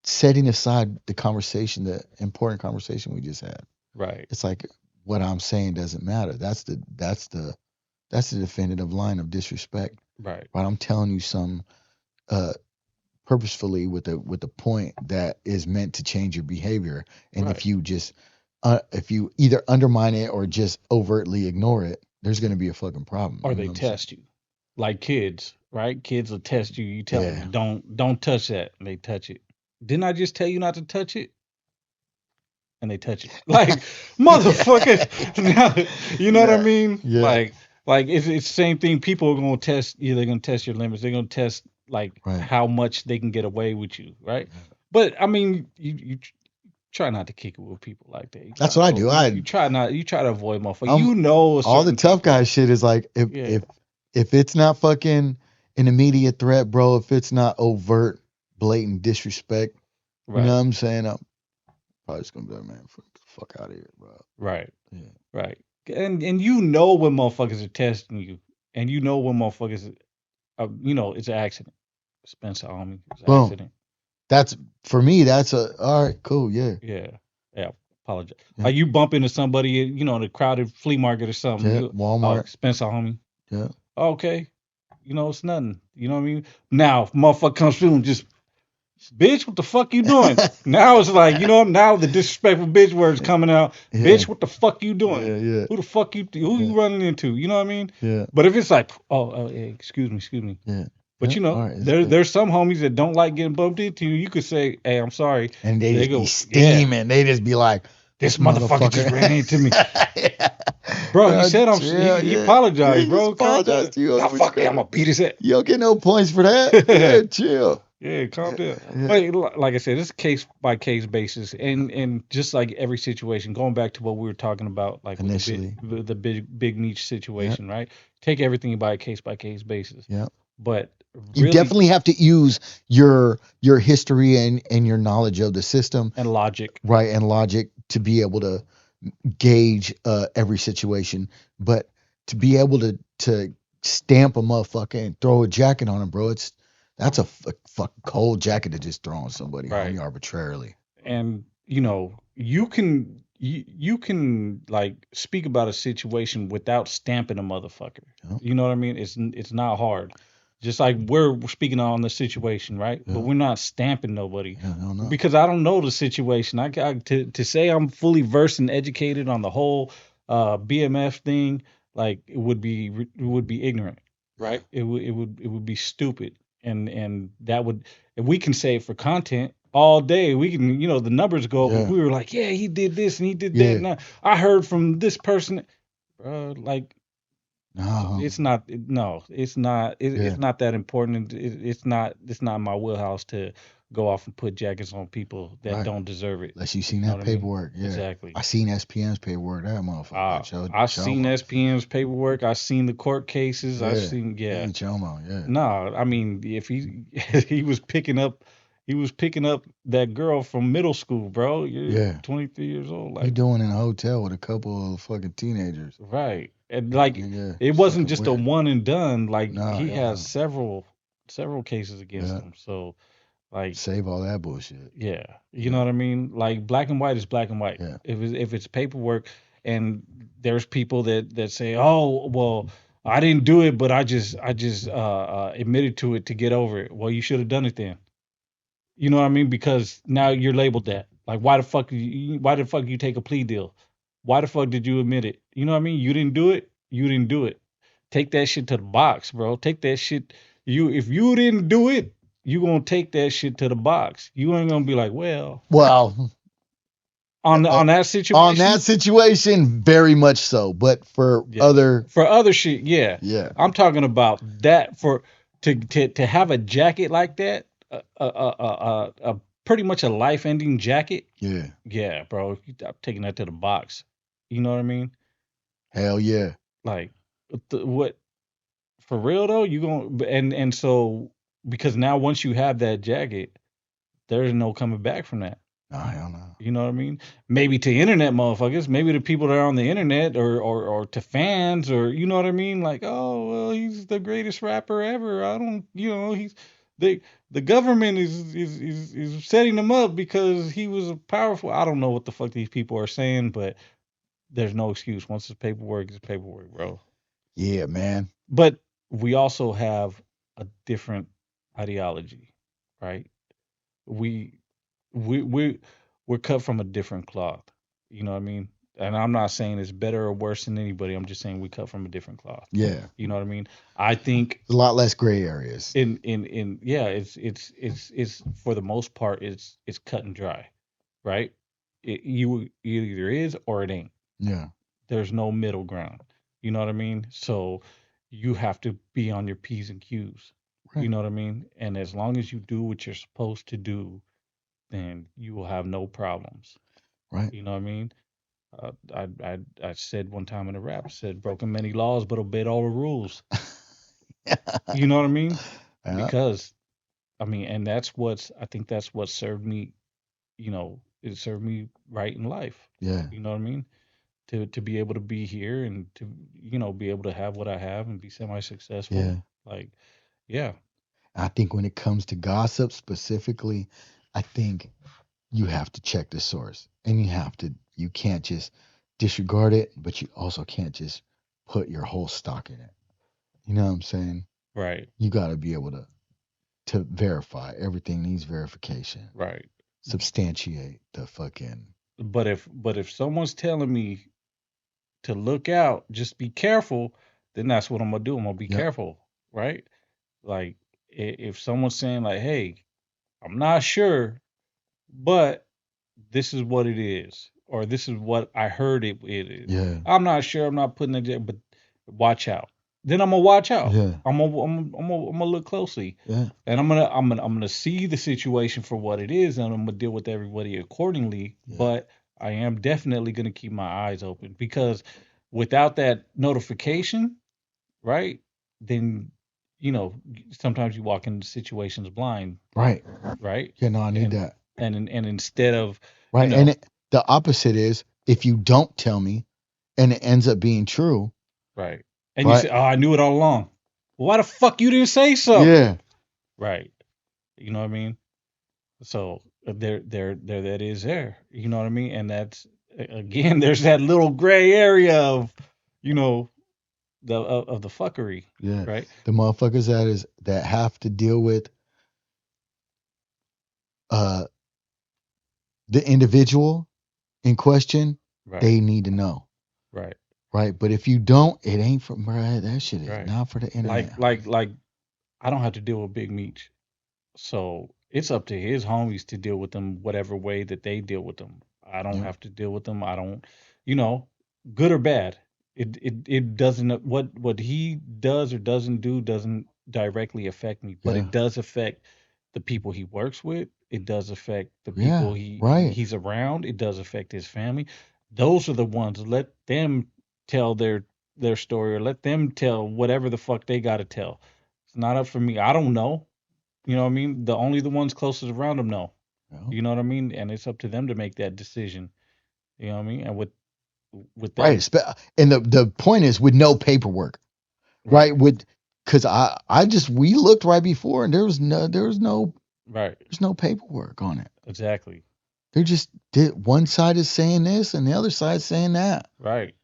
S3: setting aside the conversation, the important conversation we just had.
S1: Right.
S3: It's like what I'm saying doesn't matter. That's the definitive line of disrespect.
S1: Right.
S3: Right. I'm telling you some purposefully with the point that is meant to change your behavior. And
S1: Right.
S3: if you either undermine it or just overtly ignore it, there's gonna be a fucking problem.
S1: Or
S3: You know
S1: they
S3: what I'm saying?
S1: test you. Like kids, right? Kids will test you. You tell
S3: Yeah.
S1: them, don't touch that. And they touch it. Didn't I just tell you not to touch it? And they touch it. Like, motherfucker. You know what I
S3: Yeah.
S1: mean?
S3: Yeah.
S1: Like it's the same thing. People are gonna test you. They're gonna test your limits. They're gonna test like
S3: Right.
S1: how much they can get away with you, right?
S3: Yeah.
S1: But I mean, you try not to kick it with people like that. You
S3: That's
S1: try
S3: what I
S1: to
S3: do.
S1: avoid- you try to avoid motherfuckers.
S3: I'm-
S1: You know,
S3: All the
S1: certain
S3: tough
S1: people-
S3: guy shit is like
S1: Yeah.
S3: if it's not fucking an immediate threat, bro, if it's not overt, blatant disrespect,
S1: Right.
S3: you know what I'm saying? I'm probably just gonna be like, man, fuck out of here, bro.
S1: Right.
S3: Yeah.
S1: Right. And you know when motherfuckers are testing you, and you know when motherfuckers, it's an accident. Spencer, homie, it's an
S3: Boom.
S1: accident.
S3: That's for me. That's all right. Cool. Yeah.
S1: Yeah. Apologize.
S3: Yeah.
S1: Like you bump into somebody, in a crowded flea market or something.
S3: Yeah.
S1: You-
S3: Walmart.
S1: Oh, Spencer, homie.
S3: Yeah.
S1: Okay. It's nothing. You know what I mean? Now, if motherfucker comes through and just, bitch, what the fuck you doing? Now it's like, now the disrespectful bitch words coming out.
S3: Yeah.
S1: Bitch, what the fuck you doing?
S3: Yeah.
S1: Who the fuck you
S3: Yeah.
S1: running into? You know what I mean?
S3: Yeah.
S1: But if it's like, hey, excuse me.
S3: Yeah.
S1: But
S3: Yeah. All right, it's good.
S1: there's some homies that don't like getting bumped into. You could say, hey, I'm sorry.
S3: And they just
S1: go,
S3: be steaming. They just be like,
S1: This motherfucker just ran into me.
S3: Yeah.
S1: Bro, he said he apologized,
S3: He
S1: bro.
S3: just apologized to you.
S1: Nah, fuck it, I'm gonna beat his ass.
S3: You don't get no points for that. Yeah, chill.
S1: Yeah, calm down.
S3: Yeah.
S1: But like I said, it's a case by case basis, and just like every situation, going back to what we were talking about, like with
S3: Initially.
S1: the big niche situation, right? Take everything by case basis.
S3: Yeah.
S1: But
S3: You
S1: really,
S3: definitely have to use your history and your knowledge of the system,
S1: and logic,
S3: right, and logic to be able to gauge every situation. But to be able to stamp a motherfucker and throw a jacket on him, bro, that's a fucking cold jacket to just throw on somebody,
S1: Right.
S3: homie, arbitrarily.
S1: and you can you can like speak about a situation without stamping a motherfucker.
S2: Yeah.
S1: You know what I mean? It's not hard. Just like we're speaking on the situation, right? But
S2: Yeah.
S1: we're not stamping nobody
S2: Yeah, I don't know.
S1: because I don't know the situation. To say I'm fully versed and educated on the whole BMF thing, like it would be ignorant, right? It would be stupid, and that would, if we can say it for content all day, we can, the numbers go up. If
S2: Yeah.
S1: we were like, yeah, he did this and he did that,
S2: Yeah.
S1: and I heard from this person, like
S2: No.
S1: it's not, no, it's not,
S2: Yeah.
S1: it's not that important. It's not my wheelhouse to go off and put jackets on people that
S2: Right.
S1: don't deserve it.
S2: Unless you seen
S1: You know
S2: that
S1: what I mean?
S2: paperwork. Yeah.
S1: Exactly.
S2: I seen SPM's paperwork. That motherfucker.
S1: I've seen SPM's paperwork. I've seen the court cases. I've
S2: Yeah.
S1: seen, yeah.
S2: Chomo. Yeah.
S1: No, I mean, if he was picking up, that girl from middle school, bro. You're
S2: Yeah.
S1: 23 years old,
S2: He
S1: like,
S2: doing in a hotel with a couple of fucking teenagers.
S1: right. And like,
S2: Yeah.
S1: it wasn't
S2: Fucking
S1: just a
S2: weird.
S1: one and done. Like,
S2: No,
S1: he
S2: hell
S1: has several cases against
S2: Yeah.
S1: him. So, like,
S2: Save all that bullshit.
S1: yeah, you
S2: Yeah.
S1: know what I mean? Like, black and white is black and white.
S2: Yeah.
S1: If it's paperwork, and there's people that say, oh, well, I didn't do it, but I just admitted to it to get over it. Well, you should have done it then. You know what I mean? Because now you're labeled that. Like, why the fuck you take a plea deal? Why the fuck did you admit it? You know what I mean? You didn't do it. You didn't do it. Take that shit to the box, bro. Take that shit. If you didn't do it, you gonna take that shit to the box. You ain't gonna be like, well,
S2: Well,
S1: on that situation.
S2: on that situation, very much so. But for
S1: Yeah.
S2: other,
S1: For other shit, yeah.
S2: yeah,
S1: I'm talking about that for to have a jacket like that, a pretty much a life-ending jacket.
S2: yeah,
S1: Yeah, bro, I'm taking that to the box. You know what I mean?
S2: hell yeah,
S1: Like, what, for real though? You going, and so, because now once you have that jacket, there's no coming back from that.
S2: no, hell no.
S1: You know what I mean? Maybe to internet motherfuckers, maybe to people that are on the internet, or to fans, or you know what I mean? Like, oh well, he's the greatest rapper ever. I don't, he's they the government is setting him up because he was a powerful. I don't know what the fuck these people are saying, but there's no excuse. Once it's paperwork, bro.
S2: Yeah, man.
S1: But we also have a different ideology, right? We we we we're cut from a different cloth. You know what I mean? And I'm not saying it's better or worse than anybody. I'm just saying we cut from a different cloth.
S2: Yeah,
S1: You know what I mean? I think
S2: a lot less gray areas.
S1: in yeah, it's for the most part it's cut and dry, right? It either is or it ain't.
S2: Yeah,
S1: There's no middle ground. You know what I mean? So you have to be on your P's and Q's. You
S2: right,
S1: know what I mean? And as long as you do what you're supposed to do, then you will have no problems.
S2: right.
S1: You know what I mean? I said one time in a rap, I said, broken many laws, but obeyed all the rules. You know what I mean?
S2: Yeah,
S1: Because I mean, and I think that's what served me. It served me right in life.
S2: yeah,
S1: You know what I mean? To be able to be here and to be able to have what I have and be semi successful.
S2: yeah.
S1: Like, yeah,
S2: I think when it comes to gossip specifically, I think you have to check the source, and you can't just disregard it, but you also can't just put your whole stock in it. You know what I'm saying?
S1: right,
S2: You got to be able to verify. Everything needs verification.
S1: right.
S2: Substantiate the fucking.
S1: But if someone's telling me to look out, just be careful, then that's what I'm gonna do. I'm gonna be
S2: Yep.
S1: careful, right? Like, if someone's saying like, "Hey, I'm not sure, but this is what it is," or "This is what I heard it is,"
S2: Yeah.
S1: I'm not sure. I'm not putting it there, but watch out. Then I'm gonna watch out.
S2: Yeah.
S1: I'm gonna look closely,
S2: Yeah.
S1: and I'm gonna see the situation for what it is, and I'm gonna deal with everybody accordingly.
S2: Yeah.
S1: But I am definitely gonna keep my eyes open, because without that notification, right? Then sometimes you walk into situations blind,
S2: Right.
S1: right?
S2: Yeah. No, I need
S1: And
S2: that.
S1: and instead of
S2: Right.
S1: know,
S2: And the opposite is if you don't tell me and it ends up being true.
S1: right, and you
S2: Right.
S1: say, "Oh, I knew it all along." Well, why the fuck you didn't say so?
S2: Yeah.
S1: Right. You know what I mean? So there that is there. You know what I mean? And again, there's that little gray area of, you know, of the fuckery,
S2: Yeah.
S1: right?
S2: The motherfuckers that have to deal with the individual in question,
S1: Right,
S2: they need to know.
S1: right,
S2: Right. But if you don't, it ain't for right. That shit is
S1: right.
S2: not for the internet.
S1: Like I don't have to deal with Big Meech. So it's up to his homies to deal with them whatever way that they deal with them. I don't
S2: Yeah.
S1: have to deal with them. I don't, you know, good or bad. It doesn't what he does or doesn't do doesn't directly affect me, but
S2: Yeah.
S1: it does affect the people he works with. It does affect the
S2: Yeah.
S1: people
S2: Right.
S1: he's around. It does affect his family. Those are the ones. Let them tell their story or let them tell whatever the fuck they got to tell. It's not up for me. I don't know. You know what I mean? The ones closest around them know.
S2: Yeah.
S1: You know what I mean? And it's up to them to make that decision. You know what I mean? And with
S2: Right.
S1: them,
S2: And the point is with no paperwork.
S1: right,
S2: Right. Because we looked right before and there's no
S1: right,
S2: paperwork on it.
S1: exactly,
S2: They're just one side is saying this and the other side saying that.
S1: right.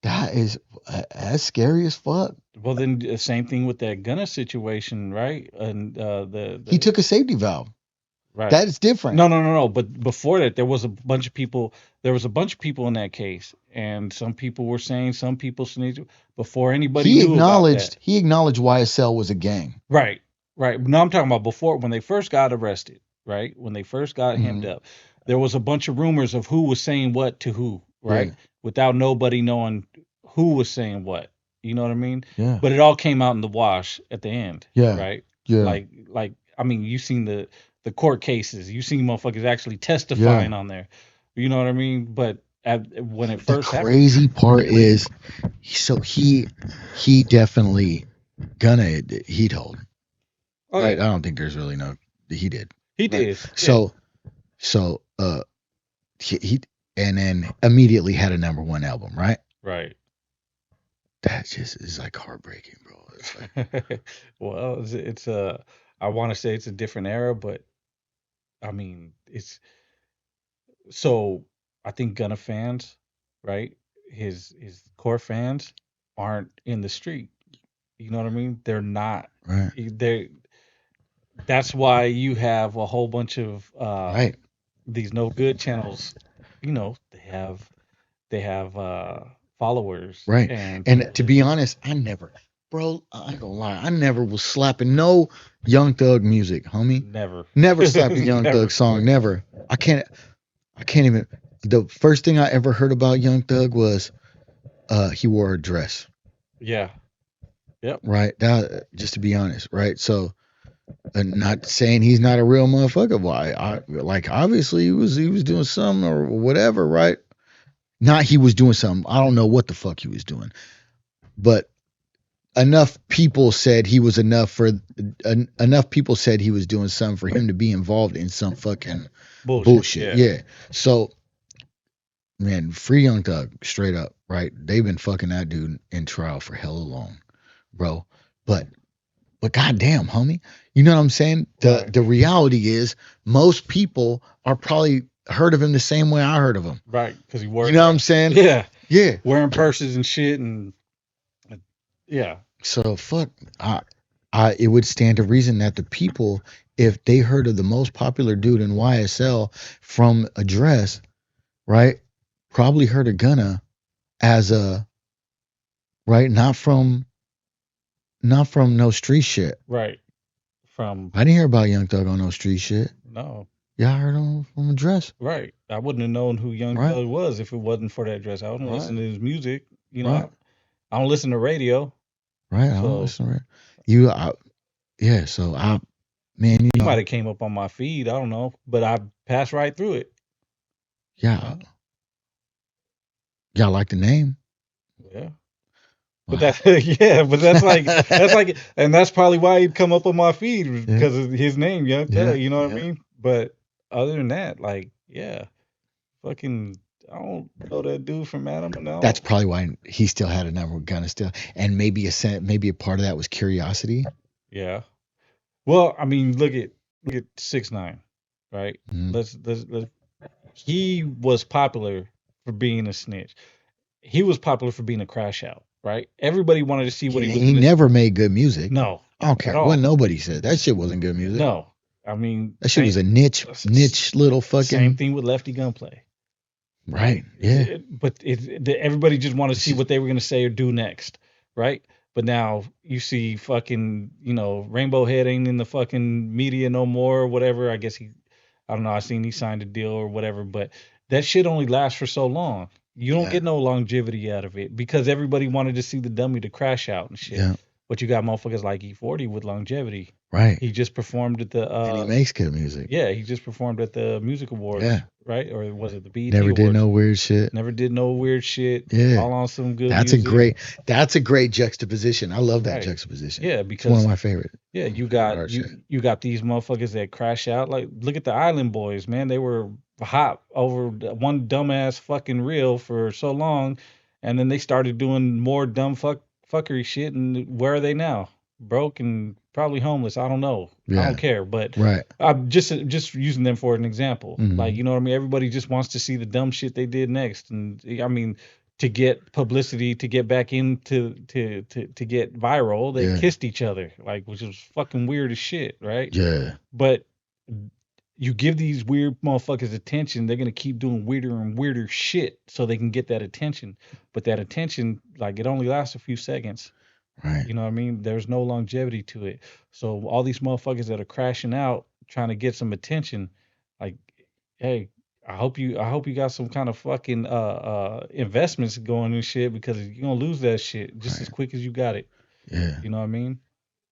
S2: That's scary as fuck.
S1: Well, then the same thing with that Gunna situation, right? And
S2: He
S1: the
S2: took a safety valve.
S1: right.
S2: That is different.
S1: No. But before that, there was a bunch of people. There was a bunch of people in that case, and some people were saying, some people saying before anybody knew about that.
S2: He acknowledged YSL was a gang.
S1: Right, right. No, I'm talking about before when they first got arrested, right? When they first got hemmed up, there was a bunch of rumors of who was saying what to who, right?
S2: Yeah.
S1: Without nobody knowing who was saying what. You know what I mean?
S2: Yeah.
S1: But it all came out in the wash at the end,
S2: Yeah.
S1: right?
S2: Yeah.
S1: Like I mean, you seen the court cases, you seen motherfuckers actually testifying on there. You know what I mean? But when it
S2: The
S1: first happened,
S2: crazy part is, so he definitely gonna he told.
S1: oh
S2: I
S1: yeah,
S2: don't think there's really no he did.
S1: he
S2: Right.
S1: did. Yeah,
S2: So he and then immediately had a #1 album, right?
S1: right.
S2: That just is like heartbreaking, bro. It's like,
S1: Well, it's a, I want to say it's a different era, but I mean, it's so I think Gunna fans, right? His core fans aren't in the street. You know what I mean? They're not.
S2: right,
S1: They That's why you have a whole bunch of
S2: right,
S1: these no good channels. You know, they have followers
S2: right.
S1: and
S2: And
S1: people.
S2: to be honest, I ain't gonna lie, I never was slapping no Young Thug music, homie.
S1: Never,
S2: Never slapped a Young
S1: never.
S2: Thug song, never. I can't even. The first thing I ever heard about Young Thug was he wore a dress,
S1: Yeah. Yep.
S2: right? That, just to be honest, right? So, not saying he's not a real motherfucker. Why? I like obviously he was doing something or whatever, right? Not he was doing something. I don't know what the fuck he was doing, but enough people said he was enough people said he was doing something for him to be involved in some fucking bullshit.
S1: Yeah.
S2: Yeah. So, man, free Young Thug, straight up, right? They've been fucking that dude in trial for hella long, bro. But goddamn, homie, you know what I'm saying?
S1: Right.
S2: The reality is most people are probably heard of him the same way I heard of him.
S1: Right, because he worked.
S2: You know what I'm saying?
S1: Yeah,
S2: Yeah.
S1: wearing purses and shit, and yeah,
S2: So fuck, it would stand to reason that the people, if they heard of the most popular dude in YSL from a dress, right, probably heard of Gunna as a right, not from no street shit.
S1: right. From
S2: I didn't hear about Young Thug on no street shit.
S1: no,
S2: Yeah, I heard him from a dress.
S1: right. I wouldn't have known who Young
S2: Right.
S1: Thug was if it wasn't for that dress. I wouldn't
S2: Right.
S1: listen to his music. You know,
S2: Right.
S1: I don't listen to radio.
S2: Right. I
S1: So
S2: don't listen to it. You, yeah. So man, you
S1: he
S2: know,
S1: might have came up on my feed. I don't know, but I passed right through it.
S2: yeah, y'all like the name.
S1: Yeah.
S2: Wow.
S1: But that's like, and that's probably why he'd come up on my feed was
S2: Yeah.
S1: because of his name, Young Thug.
S2: Yeah,
S1: You know what I
S2: yeah.
S1: mean? But other than that, like, yeah, fucking, I don't know that dude from Adam. No.
S2: That's probably why he still had a number of Gunna still, and maybe a part of that was curiosity.
S1: Yeah. Well, I mean, look at 6ix9ine, right?
S2: Mhm.
S1: Let's he was popular for being a snitch. He was popular for being a crash out, right? Everybody wanted to see what he was.
S3: He never made good music.
S1: No,
S3: I don't
S1: at
S3: care
S1: all.
S3: what nobody said. That shit wasn't good music.
S1: No, I mean
S3: That shit was a niche little fucking.
S1: Same thing with Lefty Gunplay.
S3: Right. Yeah.
S1: But everybody just wanted to see what they were going to say or do next, right? But now you see fucking, Rainbow Head ain't in the fucking media no more or whatever. I guess I don't know. I seen he signed a deal or whatever, but that shit only lasts for so long. You don't get no longevity out of it because everybody wanted to see the dummy to crash out and shit.
S3: Yeah.
S1: But you got motherfuckers like E40 with longevity.
S3: Right.
S1: He just performed at the.
S3: And he makes good music.
S1: Yeah, he just performed at the music awards.
S3: Yeah.
S1: Right? Or was it the BET
S3: Never
S1: Awards?
S3: did no weird shit.
S1: Never did no weird shit.
S3: Yeah.
S1: All on some good
S3: That's
S1: music.
S3: That's a great juxtaposition. I love that
S1: Right.
S3: juxtaposition.
S1: Yeah,
S3: It's
S1: because
S3: one of my favorite.
S1: yeah, you got you got these motherfuckers that crash out. Like, look at the Island Boys, man. They were hot over one dumbass fucking reel for so long, and then they started doing more dumb fuckery shit. And where are they now? Broke and probably homeless. I don't know. I
S3: Yeah.
S1: don't care. But
S3: Right.
S1: I'm just using them for an example.
S3: Mhm.
S1: Like, you know what I mean? Everybody just wants to see the dumb shit they did next, and I mean, to get publicity, to get back into to get viral, they
S3: Yeah.
S1: kissed each other, like, which is fucking weird as shit, right?
S3: Yeah.
S1: But you give these weird motherfuckers attention, they're gonna keep doing weirder and weirder shit so they can get that attention. But that attention, like, it only lasts a few seconds.
S3: Right.
S1: You know what I mean? There's no longevity to it. So all these motherfuckers that are crashing out trying to get some attention, like, hey, I hope you got some kind of fucking investments going and shit, because you're gonna lose that shit just as quick as you got it.
S3: Yeah.
S1: You know what I mean?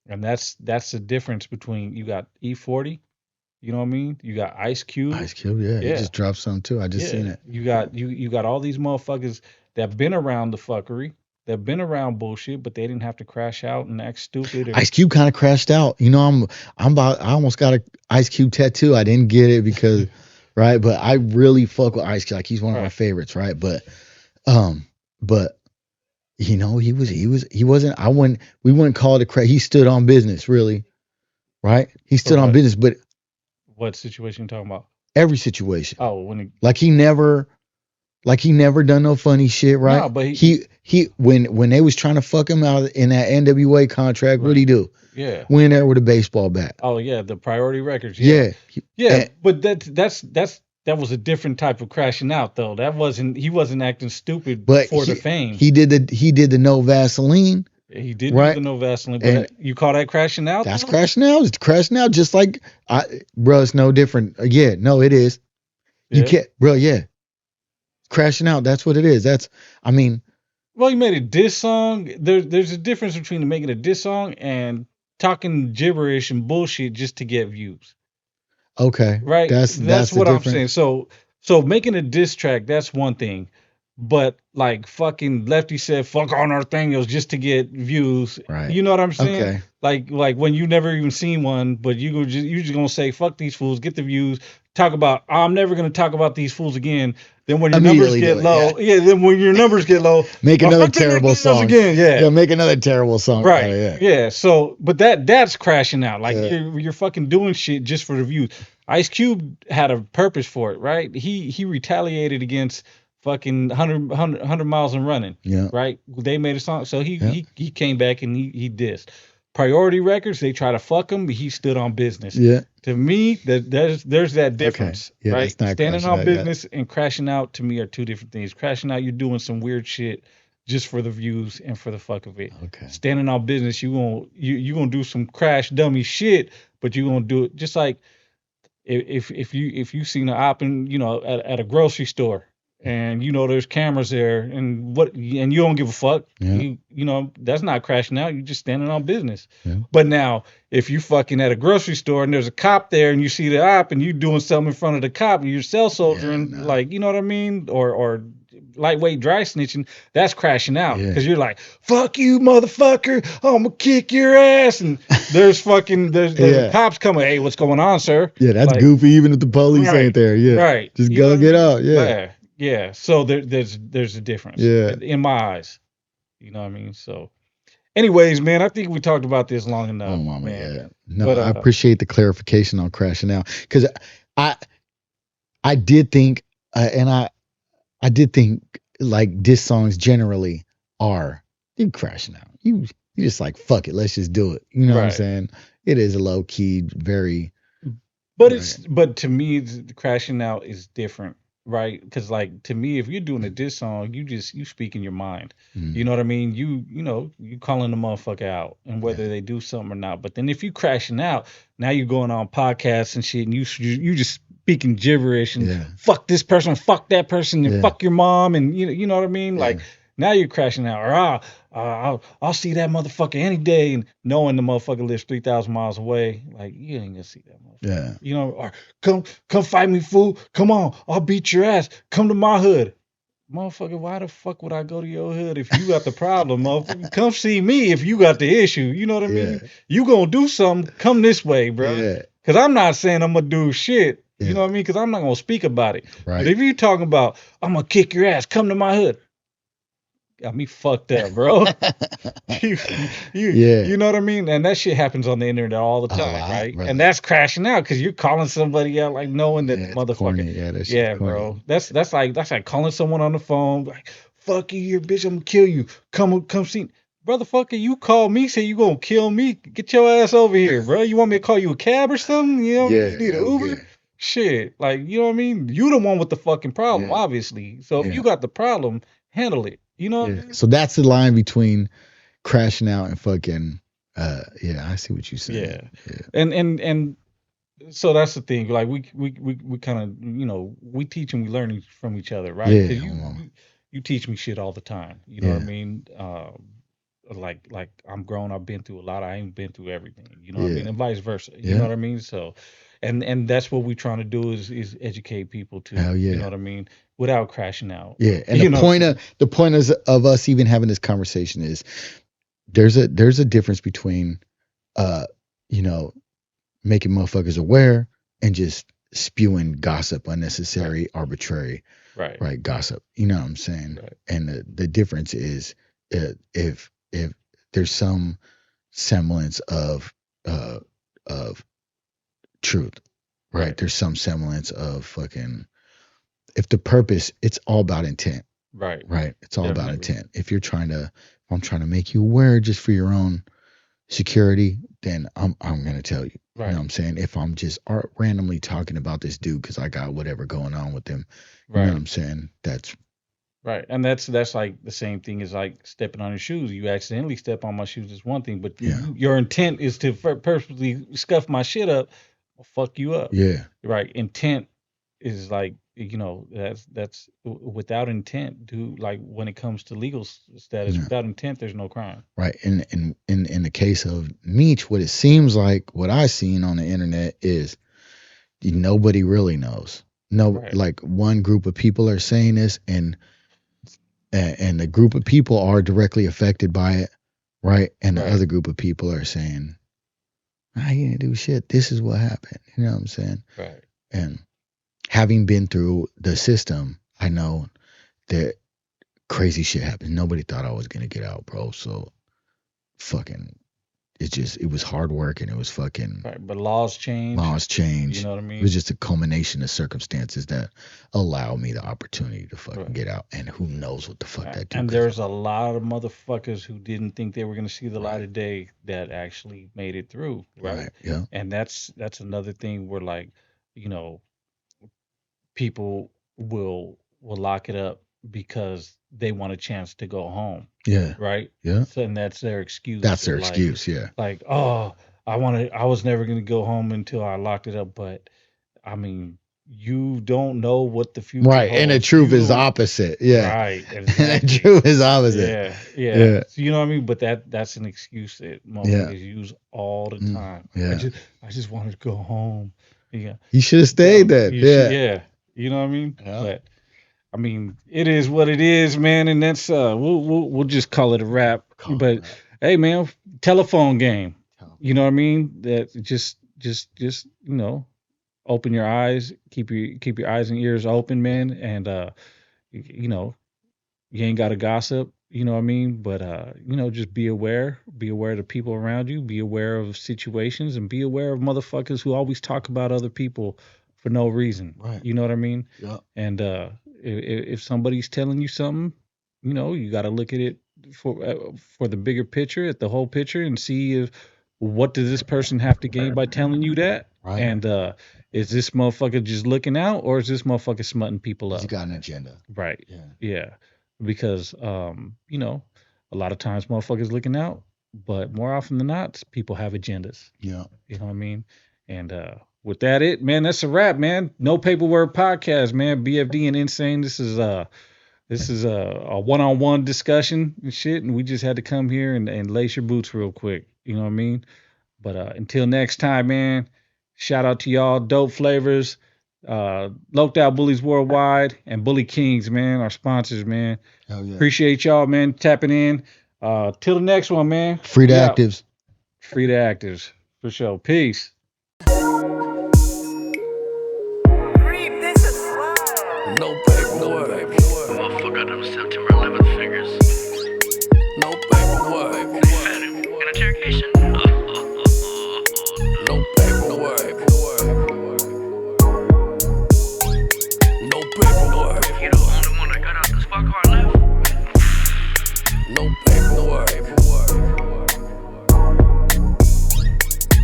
S1: And that's the difference between, you got E40, you know what I mean? You got Ice Cube.
S3: Ice Cube, yeah. He just dropped some too. I just seen it.
S1: You got all these motherfuckers that been around the fuckery, that been around bullshit, but they didn't have to crash out and act stupid.
S3: Ice Cube kind of crashed out. You know, I almost got a Ice Cube tattoo. I didn't get it because right, but I really fuck with Ice Cube. Like, he's one of my favorites, right? But you know, he wasn't, we wouldn't call it a crash. He stood on business, really. Right? He stood on business, but
S1: what situation you talking about?
S3: Every situation.
S1: Oh, when
S3: he never done no funny shit, right?
S1: No, but
S3: he when they was trying to fuck him out in that NWA contract, what'd he do?
S1: Yeah.
S3: Went in there with a baseball bat.
S1: Oh yeah, the Priority Records.
S3: Yeah.
S1: But that was a different type of crashing out, though. He wasn't acting stupid for the fame.
S3: He did the no Vaseline.
S1: He did do the no Vaseline, but you call that crashing out?
S3: That's crashing out. It's crashing out, just like bro. It's no different. Yeah, no, it is. You can't, bro. Yeah, crashing out. That's what it is.
S1: Well, he made a diss song. There's a difference between making a diss song and talking gibberish and bullshit just to get views.
S3: Okay.
S1: Right. That's what I'm saying. So making a diss track, that's one thing. But like fucking Lefty said, fuck on our thing, it was just to get views.
S3: Right.
S1: You know what I'm saying?
S3: Okay.
S1: Like when you never even seen one, but you just gonna say fuck these fools, get the views. Talk about, I'm never gonna talk about these fools again. Then when your numbers get low, then when your numbers get low,
S3: make another terrible song
S1: again. Yeah,
S3: make another terrible song.
S1: Right. Yeah. So, but that's crashing out. Like you're fucking doing shit just for the views. Ice Cube had a purpose for it, right? He retaliated against fucking 100 miles and running.
S3: Yeah.
S1: Right. They made a song, so he came back and he dissed. Priority Records, they try to fuck him, but he stood on business.
S3: Yeah.
S1: To me, there's that difference,
S3: yeah,
S1: right? Standing on business
S3: yeah.
S1: and crashing out, to me, are two different things. Crashing out, you're doing some weird shit just for the views and for the fuck of it.
S3: Okay.
S1: Standing on business, you gonna do some crash dummy shit, but you gonna do it just like if you seen an op in, at a grocery store. And there's cameras there, and you don't give a fuck.
S3: Yeah.
S1: That's not crashing out. You're just standing on business.
S3: Yeah.
S1: But now, if you fucking at a grocery store and there's a cop there, and you see the op, and you doing something in front of the cop, and you're cell soldiering, like, you know what I mean, or lightweight dry snitching, that's crashing out because you're like, fuck you, motherfucker, I'm gonna kick your ass, and there's cops coming. Hey, what's going on, sir?
S3: Yeah, that's goofy. Even if the police ain't there. Yeah.
S1: Right.
S3: Just go get out. Yeah.
S1: Yeah, so there's a difference.
S3: Yeah.
S1: In my eyes, you know what I mean. So, anyways, man, I think we talked about this long enough.
S3: Oh, mama,
S1: man.
S3: yeah. No, but, I appreciate the clarification on crashing out, because I did think, and I did think like diss songs generally are you crashing out. You just like fuck it, let's just do it. You know what I'm
S1: Right.
S3: saying? It is a low key, very
S1: But
S3: right.
S1: but to me, crashing out is different, right? Because like to me, if you're doing a diss song, you speaking your mind. You
S3: Mm,
S1: know what I mean? You calling the motherfucker out, and
S3: yeah,
S1: whether they do something or not. But then if you crashing out, now you're going on podcasts and shit, and you just speaking gibberish and
S3: yeah,
S1: fuck this person, fuck that person, and
S3: yeah,
S1: fuck your mom, and you know what I mean?
S3: yeah,
S1: Like now you're crashing out, or I'll see that motherfucker any day, and knowing the motherfucker lives 3,000 miles away, like you ain't gonna see that motherfucker.
S3: yeah,
S1: You know, or come fight me, fool. Come on, I'll beat your ass. Come to my hood. Motherfucker, why the fuck would I go to your hood if you got the problem, motherfucker? Come see me if you got the issue. You know what I
S3: yeah,
S1: mean? You gonna do something, come this way, bro.
S3: yeah,
S1: Cause I'm not saying I'm gonna do shit. You
S3: yeah.
S1: know what I mean? Cause I'm not gonna speak about it. But
S3: Right.
S1: if you talking about I'm gonna kick your ass, come to my hood. Got me fucked up, bro. you,
S3: Yeah,
S1: you know what I mean? And that shit happens on the internet all the
S3: a
S1: time,
S3: lot,
S1: right? And
S3: brother.
S1: that's crashing out because you're calling somebody out like knowing that
S3: Yeah,
S1: the
S3: it's
S1: motherfucker.
S3: corny. Yeah, that shit's
S1: Yeah,
S3: corny.
S1: bro. That's like calling someone on the phone like, "Fuck you, you bitch. I'm gonna kill you. Come see." Brotherfucker, you call me, say you gonna kill me. Get your ass over here, bro. You want me to call you a cab or something? You know what I mean?
S3: Yeah,
S1: You need an
S3: okay.
S1: Uber? Shit. Like, you know what I mean? You the one with the fucking problem,
S3: Yeah,
S1: obviously. So if
S3: yeah,
S1: you got the problem, handle it. You know what I
S3: yeah.
S1: mean?
S3: So that's the line between crashing out and fucking. Yeah, I see what you're saying.
S1: Yeah.
S3: Yeah,
S1: And so that's the thing. Like we kind of we teach and we learn from each other, right?
S3: yeah,
S1: Because
S3: hold on.
S1: you teach me shit all the time. You know what I
S3: Yeah,
S1: mean? Like I'm grown. I've been through a lot. I ain't been through everything. You know what I
S3: yeah,
S1: mean? And vice versa. You know
S3: yeah.
S1: what I mean? So, and that's what we're trying to do is educate people
S3: Hell
S1: too. You know
S3: yeah,
S1: what I mean? Without crashing out.
S3: yeah. And
S1: You know?
S3: the point is of us even having this conversation is there's a difference between uh you know making motherfuckers aware and just spewing gossip,
S1: Right.
S3: unnecessary, arbitrary,
S1: Right.
S3: right? Gossip. You know what I'm saying?
S1: Right.
S3: And the difference is if there's some semblance uh of truth, right?
S1: Right.
S3: There's some semblance of fucking if the purpose, it's all about intent,
S1: Right.
S3: right? It's all about
S1: Definitely.
S3: intent. If I'm trying to make you aware just for your own security, then I'm gonna tell you. You know
S1: Right.
S3: what I'm saying? If I'm just randomly talking about this dude because I got whatever going on with him, you know what
S1: Right.
S3: I'm saying? That's
S1: Right. And that's like the same thing as like stepping on your shoes. You accidentally step on my shoes is one thing, but
S3: yeah,
S1: your intent is to purposely scuff my shit up, I'll fuck you up.
S3: yeah,
S1: Right. Intent is like, that's without intent, dude. Like when it comes to legal status,
S3: yeah.
S1: without intent, there's no crime.
S3: Right. In the case of Meech, what it seems like what I seen on the internet is nobody really knows. No,
S1: Right.
S3: like one group of people are saying this, and the group of people are directly affected by it, right? And the
S1: Right.
S3: other group of people are saying, "I didn't do shit. This is what happened." You know what I'm saying?
S1: Right.
S3: And having been through the system, I know that crazy shit happened. Nobody thought I was gonna get out, bro. So fucking, it was hard work and it was fucking
S1: Right. But laws change.
S3: laws
S1: You
S3: change.
S1: know what I
S3: It was
S1: mean?
S3: just a culmination of circumstances that allow me the opportunity to fucking
S1: Right.
S3: get out. And who knows what the fuck that dude
S1: And
S3: could.
S1: there's a lot of motherfuckers who didn't think they were going to see the light
S3: Right,
S1: of day that actually made it through, right?
S3: right, yeah,
S1: And that's another thing where like, you know, people will lock it up because they want a chance to go home,
S3: yeah,
S1: right?
S3: yeah.
S1: So and that's their excuse.
S3: That's their excuse. Yeah,
S1: Like, oh, I was never going to go home until I locked it up, but I mean, you don't know what the future
S3: right. And the
S1: holds.
S3: truth
S1: You
S3: is
S1: don't.
S3: opposite. Yeah,
S1: Right,
S3: and the
S1: exactly.
S3: truth is opposite.
S1: Yeah, yeah.
S3: Yeah,
S1: So you know what I mean? But that's an excuse that
S3: yeah,
S1: motherfuckers use all the
S3: mm,
S1: time.
S3: yeah.
S1: I just wanted to go home. Yeah.
S3: You should have stayed
S1: Dumb.
S3: then.
S1: You should,
S3: Yeah,
S1: yeah. You know what I mean?
S3: yeah.
S1: But I mean, it is what it is, man, and that's we'll just call it a wrap.
S3: Call it
S1: But
S3: rap.
S1: hey man, telephone game. You know
S3: Telephone.
S1: what I mean? That just open your eyes, keep your eyes and ears open, man, and you know, you ain't got to gossip, you know what I mean? But just be aware of the people around you, be aware of situations, and be aware of motherfuckers who always talk about other people for no reason.
S3: Right.
S1: You know what I mean?
S3: Yeah.
S1: And if somebody's telling you something, you know, you got to look at it for the bigger picture, at the whole picture, and see if what does this person have to gain by telling you that,
S2: Right.
S1: and is this motherfucker just looking out, or is this motherfucker smutting people
S2: He's
S1: up?
S2: got an agenda.
S1: Right.
S2: Yeah.
S1: Yeah. Because you know, a lot of times motherfuckers looking out, but more often than not, people have agendas.
S3: Yeah.
S1: You know what I mean? And with that, that's a wrap, man. No Paperwork podcast, man. BFD and N-Sane. This is a one-on-one discussion and shit, and we just had to come here and lace your boots real quick. You know what I mean? But until next time, man. Shout out to y'all, Dope Flavors, Loked Out Bullies Worldwide, and Bully Kings, man. Our sponsors, man.
S2: Hell yeah.
S1: Appreciate y'all, man, tapping in. Till the next one, man.
S3: Free to
S1: We out.
S3: actives.
S1: Free to actives. For sure. Peace.
S4: No paperwork. Motherfucker, them September 11th fingers. No paperwork. In interrogation. No paperwork. No paperwork. You the only one that got out the squad car left. No paperwork.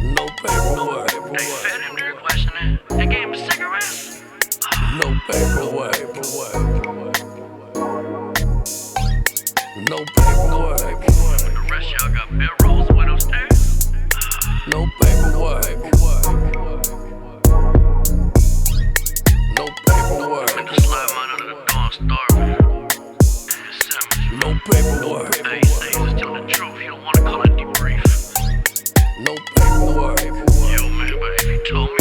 S4: No paperwork. They fed him their questioning. They gave him a cigarette. No paperwork. No paperwork. The rest y'all got bill rolls with upstairs. No paperwork. No paperwork. Went to slide mine under the door, I'm starving. No paperwork. Hey, he say he's just telling the truth. He don't want to call it debrief. No paperwork. Yo, man, but if he told me.